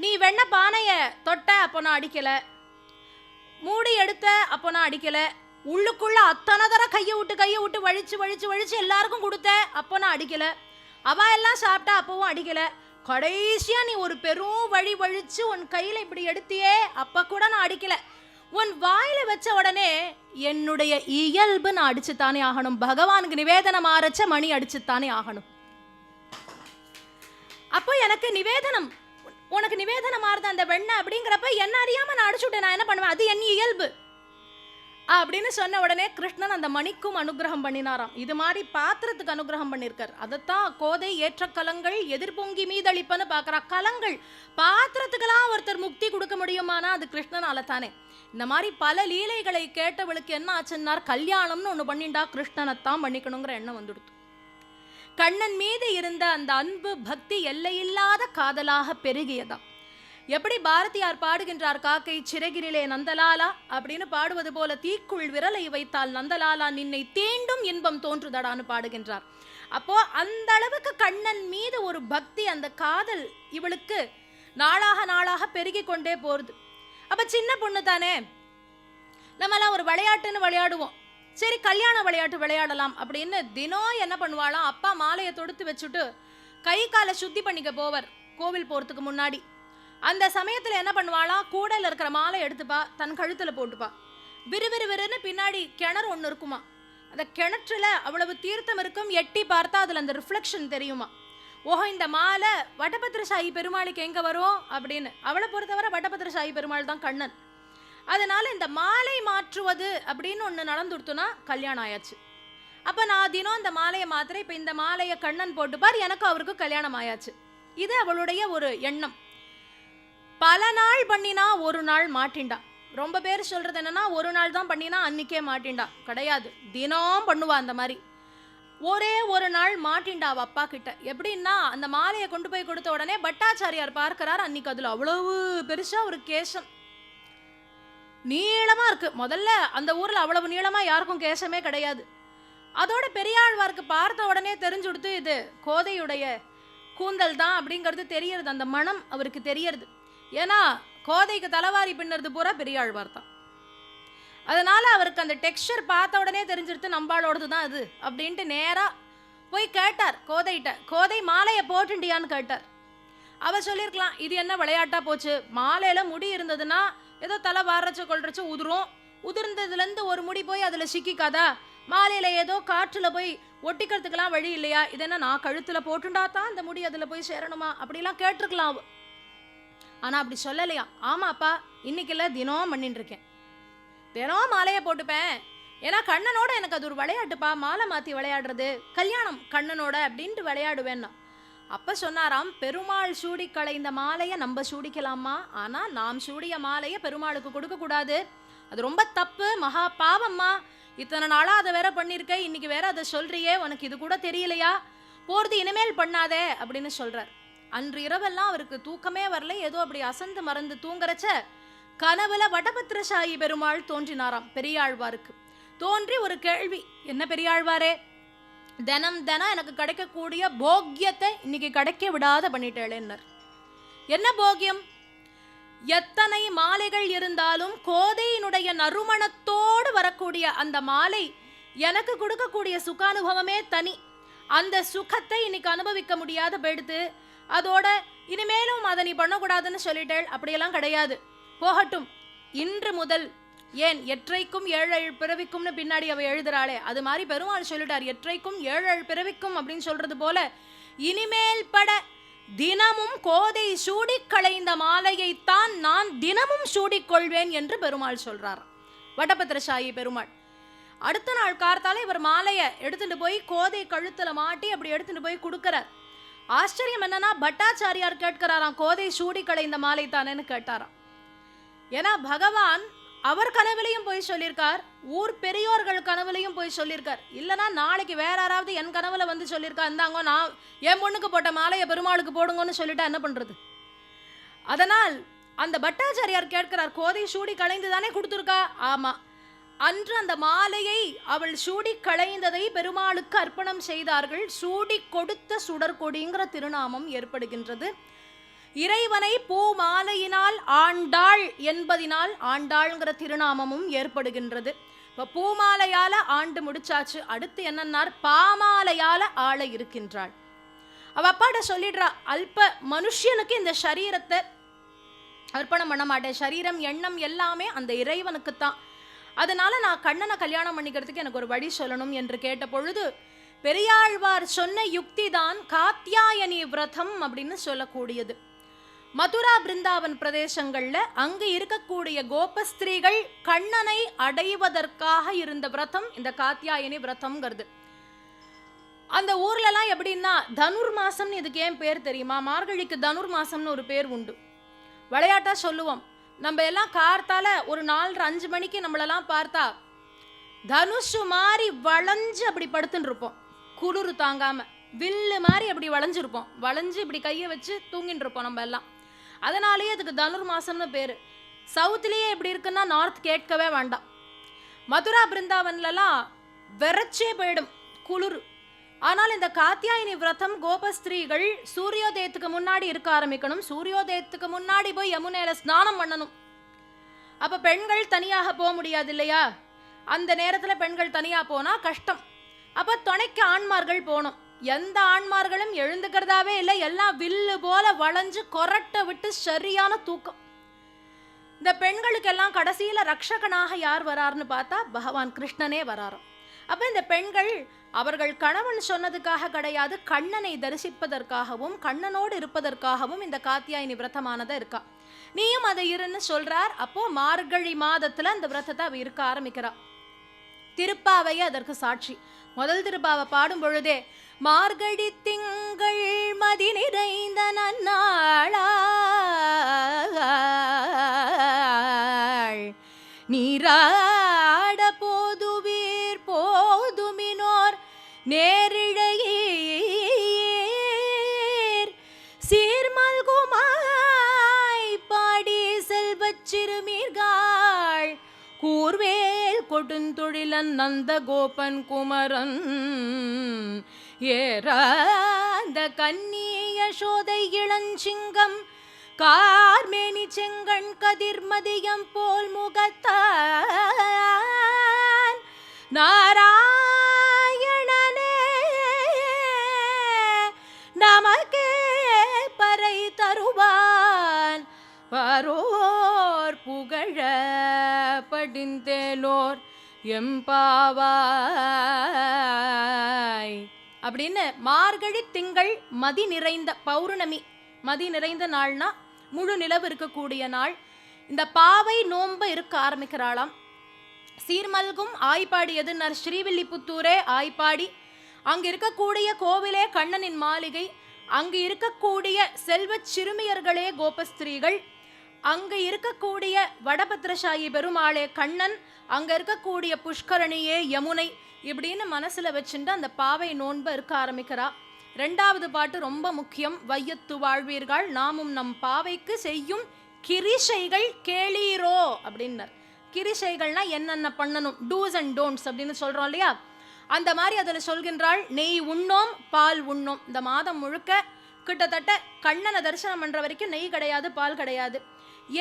Speaker 2: நீ வெண்ண பானைய தொட்ட அப்போ நான் அடிக்கல, மூடி எடுத்த அப்போ நான் அடிக்கல, உள்ளுக்குள்ள அத்தனை தர கையை விட்டு வழிச்சு வழிச்சு வழிச்சு எல்லாருக்கும் கொடுத்த அப்போ நான் அடிக்கல, அவ எல்லாம் சாப்பிட்டா அப்பவும் அடிக்கல, கடைசியா நீ ஒரு பெரும் வழி வழிச்சு உன் கையில இப்படி எடுத்தியே அப்ப கூட நான் அடிக்கல. உன் வாயில வச்ச உடனே என்னுடைய இயல்பு நான் அடிச்சுத்தானே ஆகணும், பகவானுக்கு நிவேதனம் ஆரச்ச மணி அடிச்சுத்தானே ஆகணும். அப்போ எனக்கு நிவேதனம், உனக்கு நிவேதனம் ஆறுது அந்த வெண்ணெய் அப்படிங்கிறப்ப என்ன அறியாம நான் அடிச்சுட்டேன், நான் என்ன பண்ணுவேன், அது என் இயல்பு அப்படின்னு சொன்ன உடனே கிருஷ்ணன் அந்த மணிக்கும் அனுகிரகம் பண்ணினாராம். இது மாதிரி பாத்திரத்துக்கு அனுகிரகம் பண்ணியிருக்கார். அதைத்தான் கோதை ஏற்ற கலங்கள் எதிர்பொங்கி மீதளிப்பன்னு பார்க்குறா. கலங்கள் பாத்திரத்துக்கெல்லாம் ஒருத்தர் முக்தி கொடுக்க முடியுமானா அது கிருஷ்ணனால தானே. இந்த மாதிரி பல லீலைகளை கேட்டவளுக்கு என்ன ஆச்சுன்னார், கல்யாணம்னு ஒன்று பண்ணிண்டா கிருஷ்ணனைத்தான் பண்ணிக்கணுங்கிற எண்ணம் வந்துடுத்து. கண்ணன் மீது இருந்த அந்த அன்பு பக்தி எல்லையில்லாத காதலாக பெருகியதாம். எப்படி பாரதியார் பாடுகின்றார், காக்கை சிறகிரிலே நந்தலாலா அப்படின்னு பாடுவது போல தீக்குள் விரலை வைத்தால் நந்தலாலா நின்னை தீண்டும் இன்பம் தோன்றுதடான்னு பாடுகின்றார். அப்போ அந்த அளவுக்கு கண்ணன் மீது ஒரு பக்தி, அந்த காதல் இவளுக்கு நாளாக நாளாக பெருகி கொண்டே போறது. அப்ப சின்ன பொண்ணு தானே, நம்மளாம் ஒரு விளையாட்டுன்னு விளையாடுவோம், சரி கல்யாண விளையாட்டு விளையாடலாம் அப்படின்னு தினம் என்ன பண்ணுவாளாம், அப்பா மாலையை தொடுத்து வச்சுட்டு கை காலை சுத்தி பண்ணிக்க போவர் கோவில் போறதுக்கு முன்னாடி. அந்த சமயத்துல என்ன பண்ணுவாளாம், கூடையில் இருக்கிற மாலை எடுத்துப்பா, தன் கழுத்துல போட்டுப்பா. விறுவிறுவிறுன்னு பின்னாடி கிணறு ஒன்று இருக்குமா, அந்த கிணற்றுல அவ்வளவு தீர்த்தம் இருக்கும், எட்டி பார்த்தா அதுல அந்த ரிஃப்ளெக்ஷன் தெரியுமா. ஓஹோ, இந்த மாலை வடபத்திரசாயி பெருமாளுக்கு எங்க வரும் அப்படின்னு. அவளை பொறுத்தவரை வடபத்திரசாயி பெருமாள் தான் கண்ணன். அதனால இந்த மாலை மாற்றுவது அப்படின்னு ஒன்று நடந்துடுத்துனா கல்யாணம் ஆயாச்சு. அப்ப நான் தினம் இந்த மாலையை மாத்திரம், இப்ப இந்த மாலையை கண்ணன் போட்டுப்பார், எனக்கு அவருக்கு கல்யாணம் ஆயாச்சு. இது அவளுடைய ஒரு எண்ணம். பல நாள் பண்ணினா ஒரு நாள் மாட்டிண்டா. ரொம்ப பேர் சொல்றது என்னன்னா, ஒரு நாள் தான் பண்ணினா அன்னைக்கே மாட்டிண்டா. கிடையாது, தினம் பண்ணுவா அந்த மாதிரி. ஒரே ஒரு நாள் மாட்டிண்டா அவ அப்பா கிட்ட. எப்படின்னா, அந்த மாலையை கொண்டு போய் கொடுத்த உடனே பட்டாச்சாரியார் பார்க்கிறார், அன்னைக்கு அதுல அவ்வளவு பெருசா ஒரு கேசம் நீளமா இருக்கு. முதல்ல அந்த ஊர்ல அவ்வளவு நீளமா யாருக்கும் கேசமே கிடையாது. அதோட பெரியாழ்வாருக்கு பார்த்த உடனே தெரிஞ்சு கொடுத்து இது கோதையுடைய கூந்தல் தான் அப்படிங்கிறது தெரியறது. அந்த மனம் அவருக்கு தெரியறது. ஏன்னா கோதைக்கு தலைவாரி பின்னுறது பூரா பெரியாழ்வார் தான். அதனால அவருக்கு அந்த டெக்ஸ்சர் பார்த்த உடனே தெரிஞ்சிருத்து நம்பாளோடது தான் அது அப்படின்ட்டு நேரா போய் கேட்டார் கோதைகிட்ட. கோதை மாலையை போட்டுண்டியான்னு கேட்டார். அவ சொல்லியிருக்கலாம், இது என்ன விளையாட்டா போச்சு, மாலையில முடி இருந்ததுன்னா ஏதோ தலை வாரச்சு கொள்றச்சு உதிரும், உதிர்ந்ததுலேருந்து ஒரு முடி போய் அதில் சிக்கிக்காதா, மாலையில ஏதோ காற்றுல போய் ஒட்டிக்கிறதுக்கெல்லாம் வழி இல்லையா, இது என்ன நான் கழுத்துல போட்டுண்டா தான் அந்த முடி அதில் போய் சேரணுமா அப்படிலாம் கேட்டிருக்கலாம். ஆனா அப்படி சொல்லலையா. ஆமாப்பா, இன்னைக்கு இல்லை தினம் பண்ணிட்டு இருக்கேன், தினம் மாலையை போட்டுப்பேன், ஏன்னா கண்ணனோட எனக்கு அது ஒரு விளையாட்டுப்பா, மாலை மாற்றி விளையாடுறது, கல்யாணம் கண்ணனோட அப்படின்ட்டு விளையாடுவேன்னா. அப்ப சொன்னாராம், பெருமாள் சூடி களைந்த மாலையை நம்ம சூடிக்கலாமா, ஆனா நாம் சூடிய மாலையை பெருமாளுக்கு கொடுக்க கூடாது, அது ரொம்ப தப்பு, மகா பாவம்மா, இத்தனை நாளா அதை வேற பண்ணிருக்க, இன்னைக்கு வேற அதை சொல்றியே, உனக்கு இது கூட தெரியலையா, போறது இனிமேல் பண்ணாதே அப்படின்னு சொல்றார். அன்று இரவெல்லாம் அவருக்கு தூக்கமே வரல, ஏதோ அப்படி அசந்து மறந்து தூங்குறச்ச கனவுல வடபத்திரசாயி பெருமாள் தோன்றினாராம் பெரியாழ்வாருக்கு. தோன்றி ஒரு கேள்வி, என்ன பெரியாழ்வாரே, தினம் தினம் எனக்கு கிடைக்கக்கூடிய போக்கியத்தை இன்னைக்கு கிடைக்க விடாத பண்ணிட்டேளேன்னர். என்ன போக்கியம்? எத்தனை மாலைகள் இருந்தாலும் கோதையினுடைய நறுமணத்தோடு வரக்கூடிய அந்த மாலை எனக்கு கொடுக்கக்கூடிய சுகானுபவமே தனி. அந்த சுகத்தை இன்னைக்கு அனுபவிக்க முடியாத போயிடுத்து. அதோட இனிமேலும் அதை நீ பண்ணக்கூடாதுன்னு சொல்லிட்டேள். அப்படியெல்லாம் கிடையாது, போகட்டும், இன்று முதல், ஏன் எற்றைக்கும் 7 பிறவிக்கும்னு பின்னாடி அவ எழுதுறாளே, அது மாதிரி பெருமாள் சொல்லிட்டார், எற்றைக்கும் 7 பிறவிக்கும் அப்படின்னு சொல்றது போல இனிமேல் பட தினமும் கோதை சூடி களைந்த மாலையைத்தான் நான் தினமும் சூடிக்கொள்வேன் என்று பெருமாள் சொல்றார் வடபத்திரசாயி பெருமாள். அடுத்த நாள் கார்த்தால இவர் மாலையை எடுத்துட்டு போய் கோதை கழுத்துல மாட்டி அப்படி எடுத்துட்டு போய் கொடுக்கிறார். ஆச்சரியம் என்னன்னா, பட்டாச்சாரியார் கேட்கிறாராம், கோதை சூடிக்கலை இந்த மாலை தானேன்னு கேட்டாராம். ஏன்னா பகவான் அவர் கனவுலையும் போய் சொல்லியிருக்கார், ஊர் பெரியோர்கள் கனவுலையும் போய் சொல்லியிருக்கார். இல்லைன்னா நாளைக்கு வேற யாராவது என் கனவுல வந்து சொல்லியிருக்கா, இந்தாங்க நான் என் பொண்ணுக்கு போட்ட மாலையை பெருமாளுக்கு போடுங்கன்னு சொல்லிட்டா என்ன பண்றது? அதனால் அந்த பட்டாச்சாரியார் கேட்கிறார், கோதை சூடி களைந்து தானே கொடுத்துருக்கா? ஆமா. அன்று அந்த மாலையை அவள் சூடி களைந்ததை பெருமாளுக்கு அர்ப்பணம் செய்தார்கள். சூடி கொடுத்த சுடற்கொடிங்கிற திருநாமம் ஏற்படுகின்றது. இறைவனை பூ மாலையினால் ஆண்டாள் என்பதினால் ஆண்டாள்ங்கிற திருநாமமும் ஏற்படுகின்றது. இப்போ பூமாலையால ஆண்டு முடிச்சாச்சு. அடுத்து என்னன்னார், பாமாலையால ஆள இருக்கின்றாள். அவ அப்பாட்ட சொல்லிடுறா, அல்ப மனுஷனுக்கு இந்த சரீரத்தை அர்ப்பணம் பண்ண மாட்டேன், சரீரம் எண்ணம் எல்லாமே அந்த இறைவனுக்குத்தான். அதனால நான் கண்ணனை கல்யாணம் பண்ணிக்கிறதுக்கு எனக்கு ஒரு வழி சொல்லணும் என்று கேட்ட பொழுது பெரியாழ்வார் சொன்ன யுக்தி தான் காத்யாயனி விரதம் அப்படின்னு சொல்லக்கூடியது. மதுரா பிருந்தாவன் பிரதேசங்கள்ல அங்கு இருக்கக்கூடிய கோபஸ்திரீகள் கண்ணனை அடைவதற்காக இருந்த விரதம் இந்த காத்யாயனி விரதம்ங்கிறது. அந்த ஊர்லலாம் எப்படின்னா தனுர் மாசம்னு இதுக்கு ஏன் பேர் தெரியுமா? மார்கழிக்கு தனுர் மாசம்னு ஒரு பேர் உண்டு. விளையாட்டா சொல்லுவோம், நம்ம எல்லாம் கார்த்தால ஒரு 4-5 மணிக்கு நம்மளெல்லாம் பார்த்தா தனுஷு மாதிரி வளைஞ்சு அப்படி படுத்துன்னு இருப்போம், குளிர் தாங்காம வில்லு மாதிரி அப்படி வளைஞ்சிருப்போம், வளைஞ்சு இப்படி கையை வச்சு தூங்கிட்டு இருப்போம் நம்ம எல்லாம். அதனாலேயே அதுக்கு தனுர் மாசம்னு பேரு. சவுத்துலேயே எப்படி இருக்குன்னா நார்த் கேட்கவே வேண்டாம். மதுரா பிருந்தாவன்லாம் விரைச்சே போயிடும் குளிர். ஆனால் இந்த காத்யாயனி விரதம் கோபஸ்திரீகள் சூரியோதயத்துக்கு முன்னாடி இருக்க ஆரம்பிக்கணும். சூரியோதயத்துக்கு முன்னாடி போய் யமுனையில ஸ்நானம் பண்ணணும். அப்ப பெண்கள் தனியாக போக முடியாது இல்லையா? அந்த நேரத்துல பெண்கள் தனியா போனா கஷ்டம். அப்ப துணைக்கு ஆண்மார்கள் போகணும். எந்த ஆண்மார்களும் எழுந்துக்கிறதாவே இல்லை, எல்லாம் வில்லு போல வளைஞ்சு கொரட்டை விட்டு சரியான தூக்கம். இந்த பெண்களுக்கெல்லாம் கடைசியில ரக்ஷகனாக யார் வராருன்னு பார்த்தா பகவான் கிருஷ்ணனே வராராம். அப்ப இந்த பெண்கள் அவர்கள் கணவன் சொன்னதுக்காக கிடையாது, கண்ணனை தரிசிப்பதற்காகவும் கண்ணனோடு இருப்பதற்காகவும் இந்த காத்யாயனி விரதமானதை இருக்கா. நீயும் அதை இருன்னு சொல்றார். அப்போ மார்கழி மாதத்துல அந்த விரதத்தை அவ இருக்க ஆரம்பிக்கிறா. திருப்பாவையே அதற்கு சாட்சி. முதல் திருப்பாவை பாடும் பொழுதே மார்கழி திங்கள் மதி நிறைந்த நன்னாளாள் நீராட போதுவீர் போதுமினோர் நேரிழையீர் சீர்மல்குமாய் பாடி செல்வச் சிறுமீர்கள் கூர்வேல் கொடுந்தொழிலன் நந்த கோபன் குமரன் ஏறாந்த கன்னி யசோதை இளஞ்சிங்கம் கார்மேனி செங்கண் கதிர்மதியம் போல் முகத்தான் நாராயணனே நமக்கே பறை தருவான் பரோர் புகழ படிந்தேலோர் எம்பாவாய் அப்படின்னு மார்கழி திங்கள் மதி நிறைந்த பௌர்ணமி, மதி நிறைந்த நாள்னா முழு நிலவு இருக்கக்கூடிய நாள். இந்த பாவை நோம்ப இருக்க ஆரம்பிக்கிறாளாம். சீர்மல்கும் ஆய்ப்பாடி எதுனார் ஸ்ரீவில்லிபுத்தூரே ஆய்ப்பாடி. அங்கு இருக்கக்கூடிய கோவிலே கண்ணனின் மாளிகை. அங்கு இருக்கக்கூடிய செல்வச் சிறுமியர்களே கோபஸ்திரீகள். அங்கு இருக்கக்கூடிய வடபத்ரசாயி பெருமாளே கண்ணன். அங்க இருக்கக்கூடிய புஷ்கரணியே யமுனை. இப்படின்னு மனசுல வச்சுட்டு அந்த பாவை நோன்பை இருக்க ஆரம்பிக்கிறா. 2வது பாட்டு ரொம்ப முக்கியம். வையத்து வாழ்வீர்கள் நாமும் நம் பாவைக்கு செய்யும் கிரிசைகள் கேளீரோ அப்படின்னார். கிரிசைகள்னா என்னென்ன பண்ணணும், டூஸ் அண்ட் டோன்ட்ஸ் அப்படின்னு சொல்றோம் இல்லையா? அந்த மாதிரி அதில் சொல்கின்றாள், நெய் உண்ணோம் பால் உண்ணோம். இந்த மாதம் முழுக்க கிட்டத்தட்ட கண்ணனை தரிசனம் பண்ற வரைக்கும் நெய் கிடையாது, பால் கிடையாது.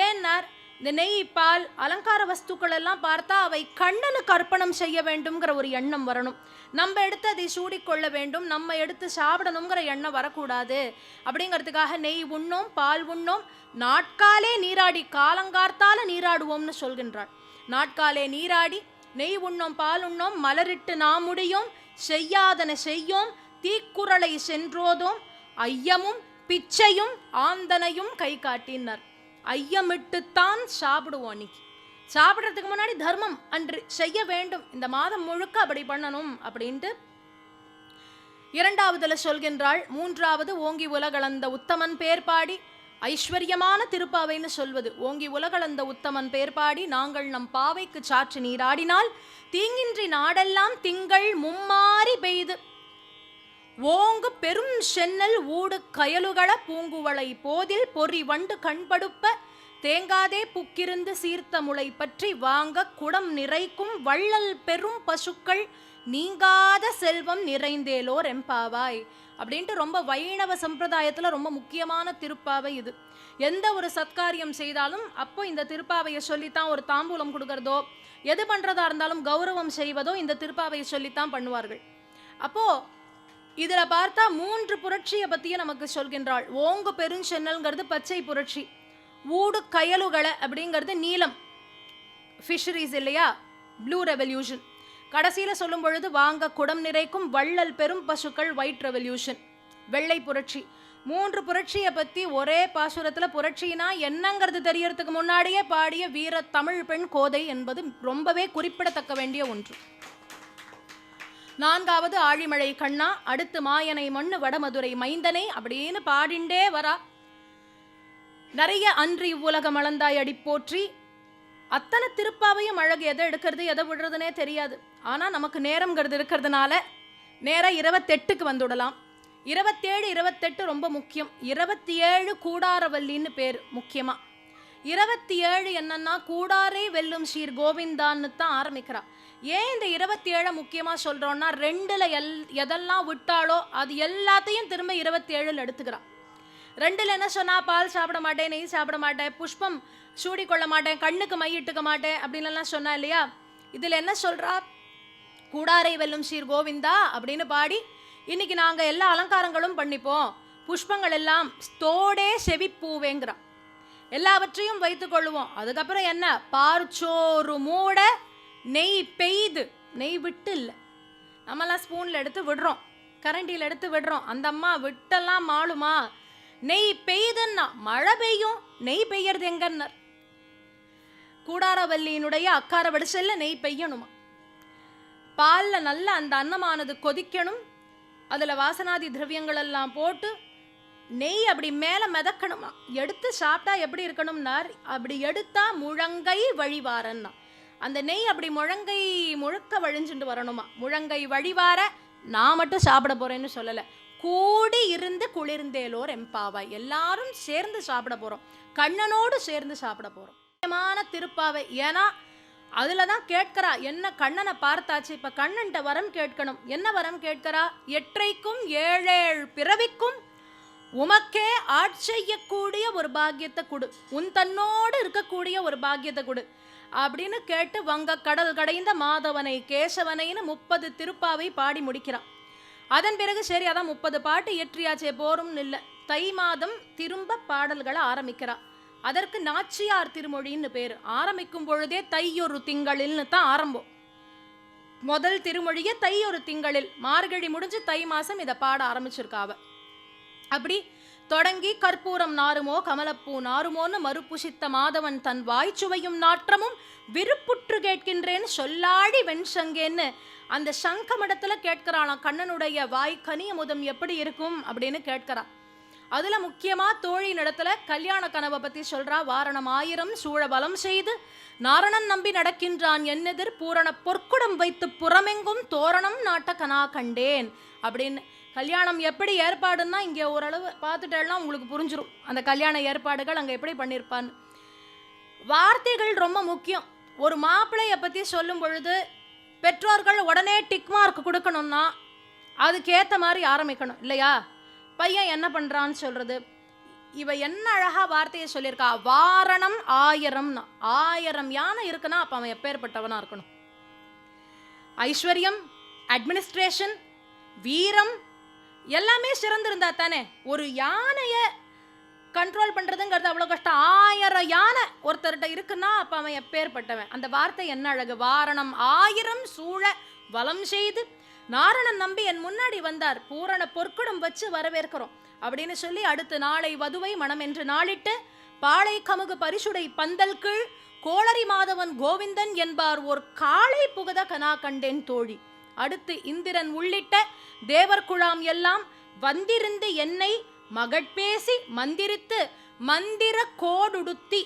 Speaker 2: ஏன்னார், இந்த நெய் பால் அலங்கார வஸ்துக்கள் எல்லாம் பார்த்தா அவை கண்ணனுக்கு அர்ப்பணம் செய்ய வேண்டும்ங்கிற ஒரு எண்ணம் வரணும். நம்ம எடுத்து அதை சூடிக்கொள்ள வேண்டும், நம்ம எடுத்து சாப்பிடணுங்கிற எண்ணம் வரக்கூடாது. அப்படிங்கிறதுக்காக நெய் உண்ணோம் பால் உண்ணோம், நாட்காலே நீராடி காலங்கார்த்தால நீராடுவோம்னு சொல்கின்றாள். நாட்காலே நீராடி நெய் உண்ணோம் பால் உண்ணோம், மலரிட்டு நாம் முடியோம், செய்யாதன செய்யோம், தீக்குறளை சென்றோதோம், ஐயமும் பிச்சையும் ஆந்தனையும் கை காட்டினார். ஐயமிட்டுத்தான் சாப்பிடுவோம். அன்னைக்கு சாப்பிட்றதுக்கு முன்னாடி தர்மம் அன்று செய்ய வேண்டும். இந்த மாதம் முழுக்க அப்படி பண்ணணும் அப்படின்ட்டு இரண்டாவதுல சொல்கின்றாள், மூன்றாவது ஓங்கி உலகளந்த உத்தமன் பேர் பாடி, ஐஸ்வர்யமான திருப்பாவைன்னு சொல்வது. ஓங்கி உலகளந்த உத்தமன் பேர் பாடி நாங்கள் நம் பாவைக்கு சாற்று நீராடினால் தீங்கின்றி நாடெல்லாம் திங்கள் மும்மாறி பெய்து ஓங்கு பெரும் சென்னல் ஊடு கயலுகள பூங்குவளை போதில் பொறி வண்டு கண்படுப்ப தேங்காதே புக்கிருந்து சீர்த்த முளை பற்றி வாங்க குடம் நிறைக்கும் வள்ளல் பெரும் பசுக்கள் நீங்காத செல்வம் நிறைந்தேலோர் எம்பாவாய் அப்படின்ட்டு ரொம்ப வைணவ சம்பிரதாயத்துல ரொம்ப முக்கியமான திருப்பாவை இது. எந்த ஒரு சத்காரியம் செய்தாலும் அப்போ இந்த திருப்பாவையை சொல்லித்தான், ஒரு தாம்பூலம் கொடுக்கறதோ எது பண்றதா இருந்தாலும் கௌரவம் செய்வதோ இந்த திருப்பாவையை சொல்லித்தான் பண்ணுவார்கள். அப்போ இதுல பார்த்தா 3 புரட்சியை பத்தியும் நமக்கு சொல்கின்றாள். ஓங்கு பெருஞ்சென்னல்ங்கிறது பச்சை புரட்சி, ஊடு கயலுகளை அப்படிங்கிறது நீலம் ஃபிஷரிஸ் இல்லையா, ப்ளூ ரெவல்யூஷன். கடைசியில சொல்லும் பொழுது வாங்க குடம் நிறைக்கும் வள்ளல் பெரும் பசுக்கள் ஒயிட் ரெவல்யூஷன், வெள்ளை புரட்சி. 3 புரட்சியை பத்தி ஒரே பாசுரத்துல புரட்சினா என்னங்கிறது தெரியறதுக்கு முன்னாடியே பாடிய வீர தமிழ் பெண் கோதை என்பது ரொம்பவே குறிப்பிடத்தக்க வேண்டிய ஒன்று. 4வது ஆழிமழை கண்ணா, அடுத்து மாயனை மண்ணு வடமதுரை மைந்தனை அப்படின்னு பாடிண்டே வரா. நிறைய அன்றி உலகம் அளந்தாய் அடி போற்றி. அத்தனை திருப்பாவையும் அழகு, எதை எடுக்கிறது எதை விடுறதுனே தெரியாது. ஆனா நமக்கு நேரம்ங்கிறது இருக்கிறதுனால நேரம் 28க்கு வந்துடலாம். 27, 28 ரொம்ப முக்கியம். 27 கூடாரவல்லின்னு பேர் முக்கியமா. 27 என்னன்னா கூடாரை வெல்லும் ஸ்ரீர் கோவிந்தான்னு தான் ஆரம்பிக்கிறா. ஏன் இந்த 27 முக்கியமா சொல்றோம்னா 2ல எதெல்லாம் விட்டாலோ அது எல்லாத்தையும் திரும்ப 27 எடுத்துக்கிறா. 2ல என்ன சொன்னா, பால் சாப்பிட மாட்டேன், நெய் சாப்பிட மாட்டேன், புஷ்பம் சூடி கொள்ள மாட்டேன், கண்ணுக்கு மையிட்டுக்க மாட்டேன் அப்படின்னு எல்லாம் சொன்னா இல்லையா. இதுல என்ன சொல்றா, கூடாரை வெல்லும் ஸ்ரீர் கோவிந்தா அப்படின்னு பாடி இன்னைக்கு நாங்க எல்லா அலங்காரங்களும் பண்ணிப்போம், புஷ்பங்கள் எல்லாம் தோடே செவிப்பூவேங்கிறா, எல்லாவற்றையும் வைத்துக் கொள்ளுவோம். அதுக்கப்புறம் என்ன, பார்ச்சோறு மூட நெய் பெய்து, நெய் விட்டு இல்லை, நம்மளாம் ஸ்பூன்ல எடுத்து விடுறோம், கரண்டியில் எடுத்து விடுறோம். அந்த அம்மா விட்டெல்லாம் மாளுமா, நெய் பெய்துன்னா மழை பெய்யும், நெய் பெய்யறது எங்கன்னார். கூடாரவல்லியினுடைய அக்கார வடிசல்ல நெய் பெய்யணுமா, பால்ல நல்ல அந்த அன்னமானது கொதிக்கணும், அதுல வாசனாதி திரவியங்கள் எல்லாம் போட்டு நெய் அப்படி மேல மிதக்கணுமா. எடுத்து சாப்பிட்டா எப்படி இருக்கணும்னார், அப்படி எடுத்தா முழங்கை வழிவாரன்னா, அந்த நெய் அப்படி முழங்கை முழுக்க வழிஞ்சுட்டு வரணுமா. முழங்கை வழிவார நான் மட்டும் சாப்பிட போறேன்னு சொல்லல, கூடி இருந்து குளிர்ந்தேலோர் எம்பாவாய், எல்லாரும் சேர்ந்து சாப்பிட போறோம், கண்ணனோடு சேர்ந்து சாப்பிட போறோம். முக்கியமான திருப்பாவை. ஏன்னா அதுலதான் கேட்கிறா, என்ன கண்ணனை பார்த்தாச்சு, இப்ப கண்ணன்ட்ட வரம் கேட்கணும். என்ன வரம் கேட்கிறா, எற்றைக்கும் 7 பிறவிக்கும் உமக்கே ஆட்செய்யக்கூடிய ஒரு பாக்கியத்தை கொடு, உன் தன்னோடு இருக்கக்கூடிய ஒரு பாக்கியத்தை கொடு அப்படின்னு கேட்டு வங்க கடல் கடைந்த மாதவனை கேசவனைன்னு 30 திருப்பாவை பாடி முடிக்கிறான். அதன் பிறகு சரி அதான் 30 பாட்டு இயற்றியாச்சே போரும் இல்லை, தை மாதம் திரும்ப பாடல்களை ஆரம்பிக்கிறா. அதற்கு நாச்சியார் திருமொழின்னு பேரு. ஆரம்பிக்கும் பொழுதே தையொரு திங்களில்னு தான் ஆரம்பம். முதல் திருமொழியை தையொரு திங்களில், மார்கழி முடிஞ்சு தை மாசம் இதை பாட ஆரம்பிச்சிருக்காவ. அப்படி தொடங்கி கற்பூரம் நாருமோ கமலப்பூ நாருமோன்னு மறுபுசித்த மாதவன் தன் வாய்ச்சுவையும் நாற்றமும் விருப்புற்று கேட்கின்றேன்னு சொல்லாடி வெண்சங்கேன்னு அந்த சங்கமடத்துல கேட்கிறாளாம். கண்ணனுடைய வாய் கனியமுதம் எப்படி இருக்கும் அப்படின்னு கேட்கிறா. அதுல முக்கியமா தோழி இடத்துல கல்யாண கனவை பத்தி சொல்றா. வாரணம் 1000 சூழ வலம் செய்து நாரணன் நம்பி நடக்கின்றான் என்னெதிர் பூரண பொற்குடம் வைத்து புறமெங்கும் தோரணம் நாட்ட கனா கண்டேன் அப்படின்னு. கல்யாணம் எப்படி ஏற்பாடுன்னா இங்கே ஓரளவு பார்த்துட்டேன்னா உங்களுக்கு புரிஞ்சிடும் அந்த கல்யாண ஏற்பாடுகள் அங்கே எப்படி பண்ணியிருப்பான்னு. வார்த்தைகள் ரொம்ப முக்கியம். ஒரு மாப்பிள்ளையை பற்றி சொல்லும் பொழுது பெற்றோர்கள் உடனே டிக் மார்க் கொடுக்கணும்னா அதுக்கேற்ற மாதிரி ஆரம்பிக்கணும் இல்லையா. பையன் என்ன பண்ணுறான்னு சொல்கிறது, இவ என்ன அழகா வார்த்தையை சொல்லியிருக்கா, வாரணம் 1000னா 1000 யானை இருக்குன்னா அப்போ அவன் எப்பேற்பட்டவனா இருக்கணும். ஐஸ்வர்யம், அட்மினிஸ்ட்ரேஷன், வீரம் எல்லாமே சிறந்திருந்தா தானே. ஒரு யானையை கண்ட்ரோல் பண்றதுங்கிறது அவ்வளவு கஷ்டம். 1000 யானை ஒருத்தர்கிட்ட இருக்குன்னா அப்ப அவன் எப்பேற்பட்டவன். அந்த வார்த்தை என்ன அழகு, வாரணம் 1000 சூழ வலம் செய்து நாரணன் நம்பி என் முன்னாடி வந்தார், பூரண பொற்குடம் வச்சு வரவேற்கிறோம் அப்படின்னு சொல்லி அடுத்து நாளை வதுவை மனம் என்று நாளிட்டு பாளை கமுகு பரிசுடை பந்தல் கீழ் கோளரி மாதவன் கோவிந்தன் என்பார் ஒரு காளை புகத கனா கண்டேன் தோழி அடுத்து இந்திரன் உள்ளிட்ட தேவர் குழாம் எல்லாம் வந்திருந்து என்னை மகட்பேசி மந்திரித்து மந்திர கோடுடுத்தி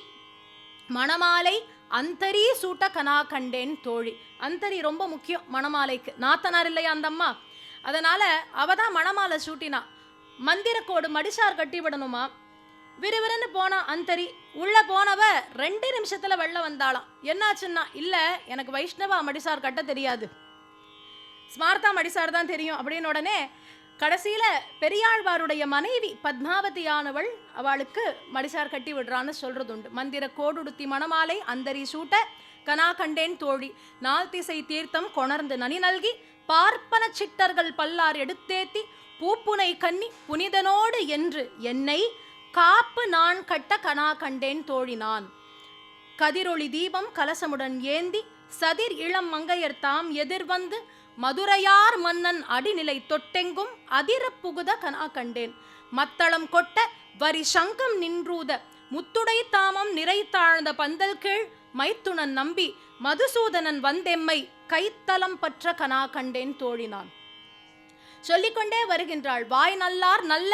Speaker 2: மணமாலை அந்தரி சூட்ட கனா கண்டேன் தோழி. அந்தரி ரொம்ப முக்கியம் மணமாலைக்கு, நாத்தனார் இல்லையா அந்த அம்மா, அதனால அவதான் மணமாலை சூட்டினா. மந்திர கோடு மடிசார் கட்டி விடணுமா. விறுவிறுன்னு போனா அந்தரி. உள்ள போனவ 2 நிமிஷத்துல வெளில வந்தாளாம். என்னாச்சுன்னா, இல்ல எனக்கு வைஷ்ணவா மடிசார் கட்ட தெரியாது, ஸ்மார்த்தா மடிசார் தான் தெரியும் அப்படின்னு உடனே கடைசியில பெரியாழ்வாருடைய மனைவி பத்மாவதியானவள் அவளுக்கு மடிசார் கட்டி விடுறான்னு சொல்றது உண்டு. மந்திர கோடுடுத்தி மணமாலை அந்தரி சூட்ட கனா கண்டேன் தோழி, நாள் திசை தீர்த்தம் கொணர்ந்து நனி நல்கி பார்ப்பன சிட்டர்கள் பல்லார் எடுத்தேத்தி பூப்புனை கன்னி புனிதனோடு என்று என்னை காப்பு நான் கட்ட கனா கண்டேன் தோழி நான். கதிரொளி தீபம் கலசமுடன் ஏந்தி சதிர் இளம் மங்கையர் தாம் எதிர்வந்து மதுரையார் மன்னன் அடிநிலை தொட்டெங்கும் அதிர புகுத கனா கண்டேன். மத்தளம் கொட்ட வரி சங்கம் நின்றூத முத்துடை தாமம் நிறை தாழ்ந்த பந்தல் கீழ் மைத்துணன் நம்பி மதுசூதனன் வந்தெம்மை கைத்தலம் பற்ற கனா கண்டேன் தோழி நான். சொல்லிக்கொண்டே வருகின்றாள். வாய் நல்லார் நல்ல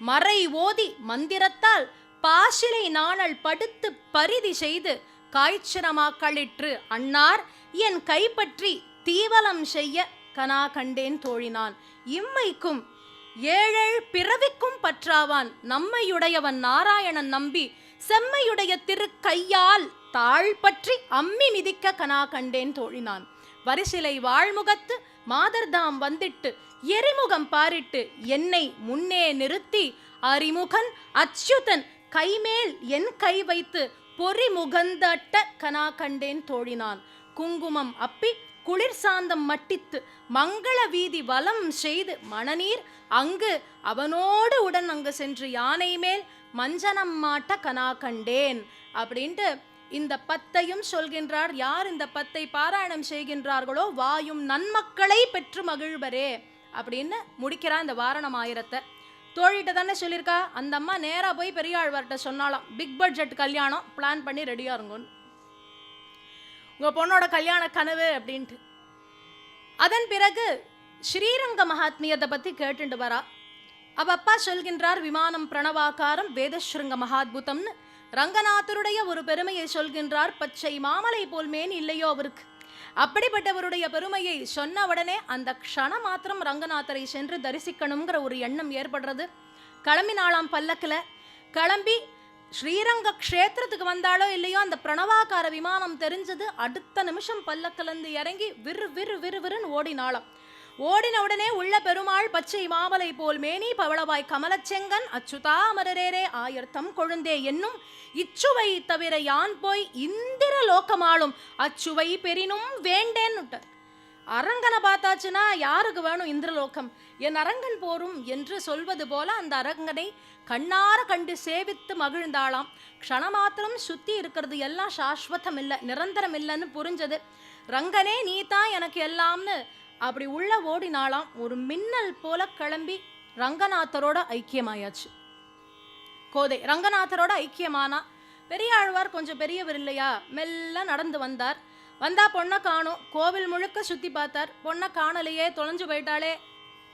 Speaker 2: மறை ஓதி மந்திரத்தால் பாசிலை நாணல் படுத்து பரிதி செய்து காய்ச்சிரமாக்களிற்று அன்னார் என் கைப்பற்றி தீவலம் செய்ய கனா கண்டேன் தோழி நான். இம்மைக்கும் 7 பிறவிக்கும் பற்றாவான் நம்மையுடையவன் நாராயணன் நம்பி செம்மையுடைய திருக்கையால் தாழ் பற்றி அம்மி மிதிக்க கனா கண்டேன் தோழி நான். வரிசிலை வாழ்முகத்து மாதர்தாம் வந்திட்டு எரிமுகம் பாரிட்டு என்னை முன்னே நிறுத்தி அறிமுகன் அச்சுதன் கைமேல் என் கை வைத்து பொறி முகந்தட்ட கனா கண்டேன் தோழி நான். குங்குமம் அப்பி குளிர் சாந்தம் மட்டித்து மங்கள வீதி வலம் செய்து மணநீர் அங்கு அவனோடு உடன் அங்கு சென்று யானை மேல் மஞ்சனம் மாட்ட கனா கண்டேன் அப்படின்ட்டு இந்த பத்தையும் சொல்கின்றார். யார் இந்த பத்தை பாராயணம் செய்கின்றார்களோ வாயும் நன்மக்களை பெற்று மகிழ்வரே அப்படின்னு முடிக்கிறா இந்த வாரணம் ஆயிரத்தை. தோழிட்ட தானே சொல்லியிருக்கா. அந்த அம்மா நேரா போய் பெரியாழ்வார்கிட்ட சொன்னாலாம், பிக் பட்ஜெட் கல்யாணம் பிளான் பண்ணி ரெடியா இருங்கன்னு, உங்க பொண்ணோட கல்யாண கனவு அப்படின்ட்டு. அதன் பிறகு ஸ்ரீரங்க மகாத்மியத்தை பத்தி கேட்டுட்டு வரா. அவ அப்பா சொல்கின்றார், விமானம் பிரணவாக்காரம் வேதஸ்ருங்க மகாத்புதம்னு ரங்கநாதருடைய ஒரு பெருமையை சொல்கின்றார். பச்சை மாமலை போல் மேன் இல்லையோ அவருக்கு. அப்படிப்பட்டவருடைய பெருமையை சொன்ன உடனே அந்த க்ஷணம் மாத்திரம் ரங்கநாதரை சென்று தரிசிக்கணுங்கிற ஒரு எண்ணம் ஏற்படுறது. கிளம்பினாலாம் பல்லக்கில். கிளம்பி ஸ்ரீரங்க க்ஷேத்திரத்துக்கு வந்தாலோ இல்லையோ அந்த பிரணவாக்கார விமானம் தெரிஞ்சது. அடுத்த நிமிஷம் பல்லக்கிலிருந்து இறங்கி விறுன்னு ஓடினாலாம். ஓடின உடனே உள்ள பெருமாள் பச்சை மாமலை போல் மேனி பவளவாய் கமலச்செங்கன் அச்சுதா அமரரேரே ஆயர்த்தம் கொழுந்தே என்னும் இச்சுவை தவிர யான் போய் இந்திர லோக்கமாளும் அச்சுவை பெரினும் வேண்டேன்னு. அரங்கனை பார்த்தாச்சுன்னா யாருக்கு வேணும் இந்திரலோகம், என் அரங்கன் போரும் என்று சொல்வது போல அந்த அரங்கனை கண்ணார கண்டு சேவித்து மகிழ்ந்தாளாம். க்ஷணமாத்திரம் சுத்தி இருக்கிறது எல்லாம் சாஸ்வதம் இல்லை, நிரந்தரம் இல்லைன்னு புரிஞ்சது. ரங்கனே நீ தான் எனக்கு எல்லாம்னு அப்படி உள்ள ஓடினாலாம். ஒரு மின்னல் போல கிளம்பி ரங்கநாதரோட ஐக்கியமாயாச்சு. கோதை ரங்கநாதரோட ஐக்கியமானா. பெரியாழ்வார் கொஞ்சம் பெரியவர் இல்லையா, மெல்ல நடந்து வந்தார். வந்தா பொண்ணை காணும். கோவில் முழுக்க சுத்தி பார்த்தார். பொண்ணை காணலையே, தொலைஞ்சு போயிட்டாலே.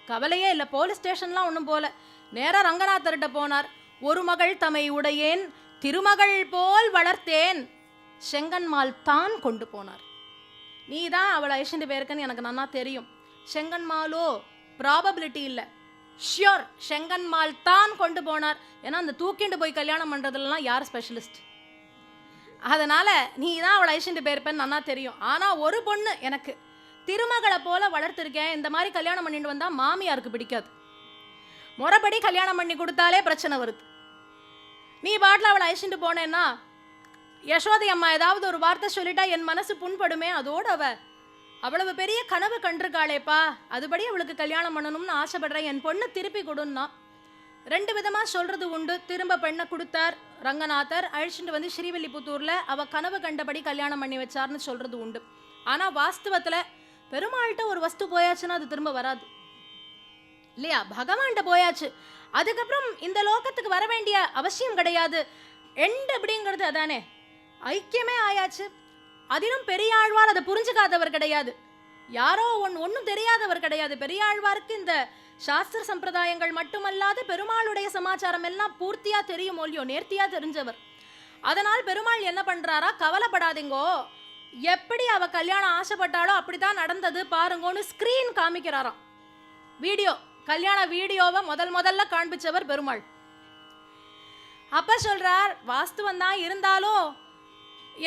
Speaker 2: கவலையே இல்லை, போலீஸ் ஸ்டேஷன்லாம் ஒன்றும் போல. நேராக ரங்கநாதர்கிட்ட போனார். ஒரு மகள் தமை உடையேன் திருமகள் போல் வளர்த்தேன் செங்கன்மால் தான் கொண்டு போனார். நீ தான் அவளை ஐஷண்டு பேருக்குன்னு எனக்கு நன்னா தெரியும். செங்கன்மாலோ ப்ராபபிலிட்டி இல்லை, ஷியோர் செங்கன்மால் தான் கொண்டு போனார். ஏன்னா அந்த தூக்கிண்டு போய் கல்யாணம் பண்ணுறதுலாம் யார் ஸ்பெஷலிஸ்ட், அதனால நீ தான் அவளை ஐஷண்டு பேருப்பேன்னு நன்னா தெரியும். ஆனால் ஒரு பொண்ணு எனக்கு திருமகளை போல வளர்த்துருக்கேன். இந்த மாதிரி கல்யாணம் பண்ணிட்டு வந்தால் மாமியாருக்கு பிடிக்காது. முறைப்படி கல்யாணம் பண்ணி கொடுத்தாலே பிரச்சனை வருது. நீ பாட்டில் அவளை ஐஷண்டு போனேன்னா யசோதை அம்மா ஏதாவது ஒரு வார்த்தை சொல்லிட்டா என் மனசு புண்படுமே. அதோடு அவ்வளவு பெரிய கனவு கண்டிருக்காளேப்பா, அதுபடி அவளுக்கு கல்யாணம் பண்ணணும்னு ஆசைப்படுறேன், என் பொண்ணு திருப்பி கொடுன்னா. 2 விதமாக சொல்கிறது உண்டு. திரும்ப பெண்ணை கொடுத்தார் ரங்கநாதர், அழிச்சுட்டு வந்து ஸ்ரீவில்லிபுத்தூரில் அவள் கனவு கண்டபடி கல்யாணம் பண்ணி வச்சார்னு சொல்கிறது உண்டு. ஆனால் வாஸ்தவத்தில் பெருமாள்கிட்ட ஒரு வஸ்து போயாச்சுன்னா அது திரும்ப வராது இல்லையா. பகவான்கிட்ட போயாச்சு, அதுக்கப்புறம் இந்த லோகத்துக்கு வர வேண்டிய அவசியம் கிடையாது. எண்ட் அப்படிங்கிறது அதானே, ஐக்கியமே ஆயாச்சு. அதிலும் பெரியாழ்வார் அதை புரிஞ்சுக்காதவர் கிடையாது. யாரோ ஒன்றும் தெரியாதவர் கிடையாது. பெரியாழ்வாருக்கு இந்த சாஸ்திர சம்பிரதாயங்கள் மட்டுமல்லாது பெருமாளுடைய சமாச்சாரம் எல்லாம் பூர்த்தியா தெரியும், இல்லையோ, நேர்த்தியா தெரிஞ்சவர். அதனால் பெருமாள் என்ன பண்றாரா, கவலைப்படாதீங்கோ, எப்படி அவ கல்யாணம் ஆசைப்பட்டாலோ அப்படிதான் நடந்தது பாருங்கன்னு ஸ்கிரீன் காமிக்கிறாராம். வீடியோ, கல்யாண வீடியோவை முதல்ல காண்பிச்சவர் பெருமாள். அப்ப சொல்றார், வாஸ்துவம் தான் இருந்தாலும்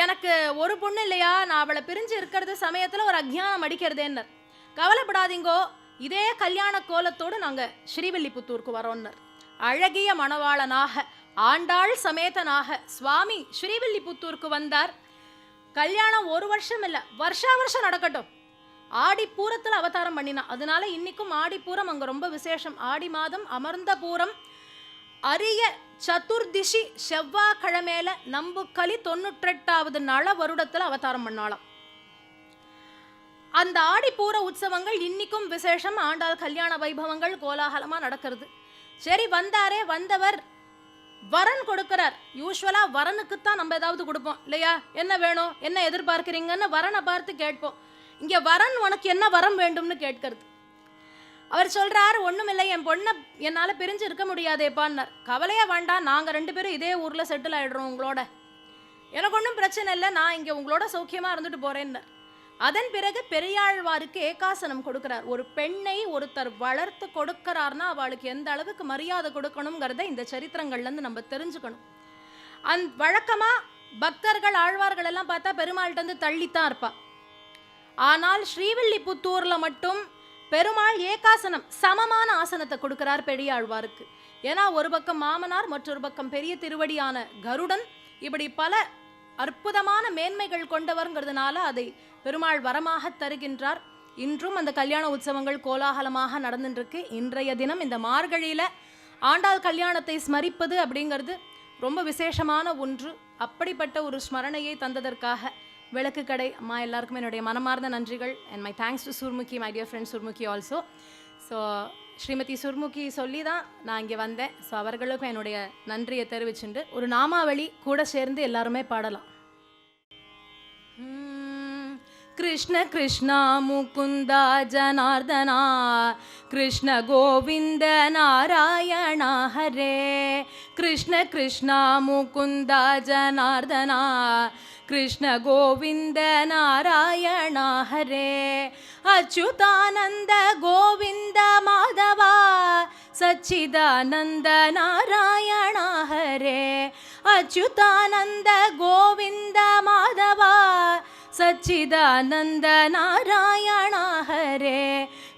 Speaker 2: எனக்கு ஒரு பொண்ணு இல்லையா, நான் அவளை பிரிஞ்சு இருக்கிறது சமயத்துல ஒரு அக்ஞானம் அடிக்கிறதேன்னர். கவலைப்படாதீங்கோ, இதே கல்யாண கோலத்தோடு நாங்க ஸ்ரீவில்லிபுத்தூருக்கு வரோன்னர். அழகிய மணவாளனாக ஆண்டாள் சமேதனாக சுவாமி ஸ்ரீவில்லிபுத்தூருக்கு வந்தார். கல்யாணம் ஒரு வருஷம் இல்ல, வருஷா வருஷம் நடக்கட்டும். ஆடிப்பூரத்தில் அவதாரம் பண்ணினா, அதனால இன்னைக்கும் ஆடிப்பூரம் அங்க ரொம்ப விசேஷம். ஆடி மாதம் அமர்ந்த பூரம் அரிய சதுர்திஷி செவ்வாய்க்கிழமையில நம்புக்கலி 98வது நல வருடத்துல அவதாரம் பண்ணாலாம். அந்த ஆடிப்பூர உற்சவங்கள் இன்னைக்கும் விசேஷம். ஆண்டாள் கல்யாண வைபவங்கள் கோலாகலமா நடக்கிறது. சரி, வந்தாரே, வந்தவர் வரன் கொடுக்கிறார். யூஸ்வலா வரனுக்குத்தான் நம்ம ஏதாவது கொடுப்போம் இல்லையா, என்ன வேணும், என்ன எதிர்பார்க்கிறீங்கன்னு வரனை பார்த்து கேட்போம். இங்க வரன் உனக்கு என்ன வரம் வேண்டும்னு கேட்கிறது. அவர் சொல்றாரு, ஒண்ணும் இல்லை, என் பொண்ணை என்னால பிரிஞ்சு இருக்க முடியாதேப்பான்னார். கவலையா வேண்டாம், நாங்க 2 பேரும் இதே ஊர்ல செட்டில் ஆயிடுறோம் உங்களோட, எனக்கு ஒன்றும் பிரச்சனை இல்லை, நான் இங்க உங்களோட சௌக்கியமா இருந்துட்டு போறேன்னார். அதன் பிறகு பெரியாழ்வாருக்கு ஏகாசனம் கொடுக்கிறார். ஒரு பெண்ணை ஒருத்தர் வளர்த்து கொடுக்கிறார்னா அவளுக்கு எந்த அளவுக்கு மரியாதை கொடுக்கணுங்கிறத இந்த சரித்திரங்கள்ல இருந்து நம்ம தெரிஞ்சுக்கணும். வழக்கமா பக்தர்கள் ஆழ்வார்கள் எல்லாம் பார்த்தா பெருமாள்கிட்ட இருந்து தள்ளித்தான் இருப்பா. ஆனால் ஸ்ரீவில்லிபுத்தூர்ல மட்டும் பெருமாள் ஏகாசனம், சமமான ஆசனத்தை கொடுக்கிறார் பெரியாழ்வாருக்கு. ஏன்னா ஒரு பக்கம் மாமனார், மற்றொரு பக்கம் பெரிய திருவடியான கருடன், இப்படி பல அற்புதமான மேன்மைகள் கொண்டவர்ங்கிறதுனால அதை பெருமாள் வரமாக தருகின்றார். இன்றும் அந்த கல்யாண உற்சவங்கள் கோலாகலமாக நடந்துருக்கு. இன்றைய தினம் இந்த மார்கழியில ஆண்டாள் கல்யாணத்தை ஸ்மரிப்பது அப்படிங்கிறது ரொம்ப விசேஷமான ஒன்று. அப்படிப்பட்ட ஒரு ஸ்மரணையை தந்ததற்காக விளக்கு கடை அம்மா எல்லாருக்கும் என்னுடைய மனமார்ந்த நன்றிகள். And my thanks to Surmukhi, my dear friend Surmukhi also. So Shrimati Surmukhi சொல்லி தான் நான் இங்கே வந்தேன். ஸோ அவர்களுக்கும் என்னுடைய நன்றியை தெரிவிச்சுண்டு ஒரு நாமாவளி கூட சேர்ந்து எல்லாருமே பாடலாம். கிருஷ்ண கிருஷ்ணா முகுந்தா ஜனார்தனா, கிருஷ்ண கோவிந்த நாராயணா ஹரே. கிருஷ்ண கிருஷ்ணா முகுந்தா ஜனார்தனா, கிருஷ்ண கோவிந்த நாராயணா ஹரே. அச்சுதானந்த கோவிந்த மாதவா, சச்சிதானந்த நாராயணா ஹரே. அச்சுதானந்த கோவிந்த மாதவா, சச்சிதானந்த நாராயணா ஹரே.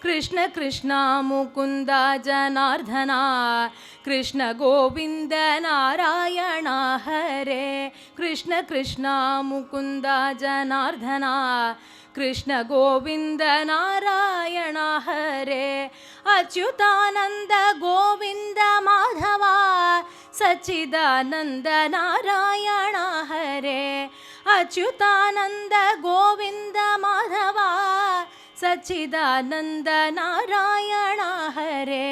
Speaker 2: கிருஷ்ண கிருஷ்ணா முகுந்தா ஜனார்தனா, கிருஷ்ண கோவிந்த நாராயணா ஹரே. கிருஷ்ண கிருஷ்ணா முகுந்தா ஜனார்தனா, கிருஷ்ண கோவிந்த நாராயணா ஹரே. அச்சுதானந்த கோவிந்த மாதவா, சச்சிதானந்த நாராயணா ஹரே. அச்சுதானந்த கோவிந்த மாதவா, சச்சிதானந்த நாராயணா ஹரே.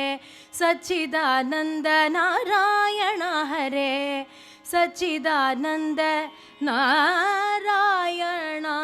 Speaker 2: சச்சிதானந்த நாராயணா ஹரே. சச்சிதானந்த நாராயணா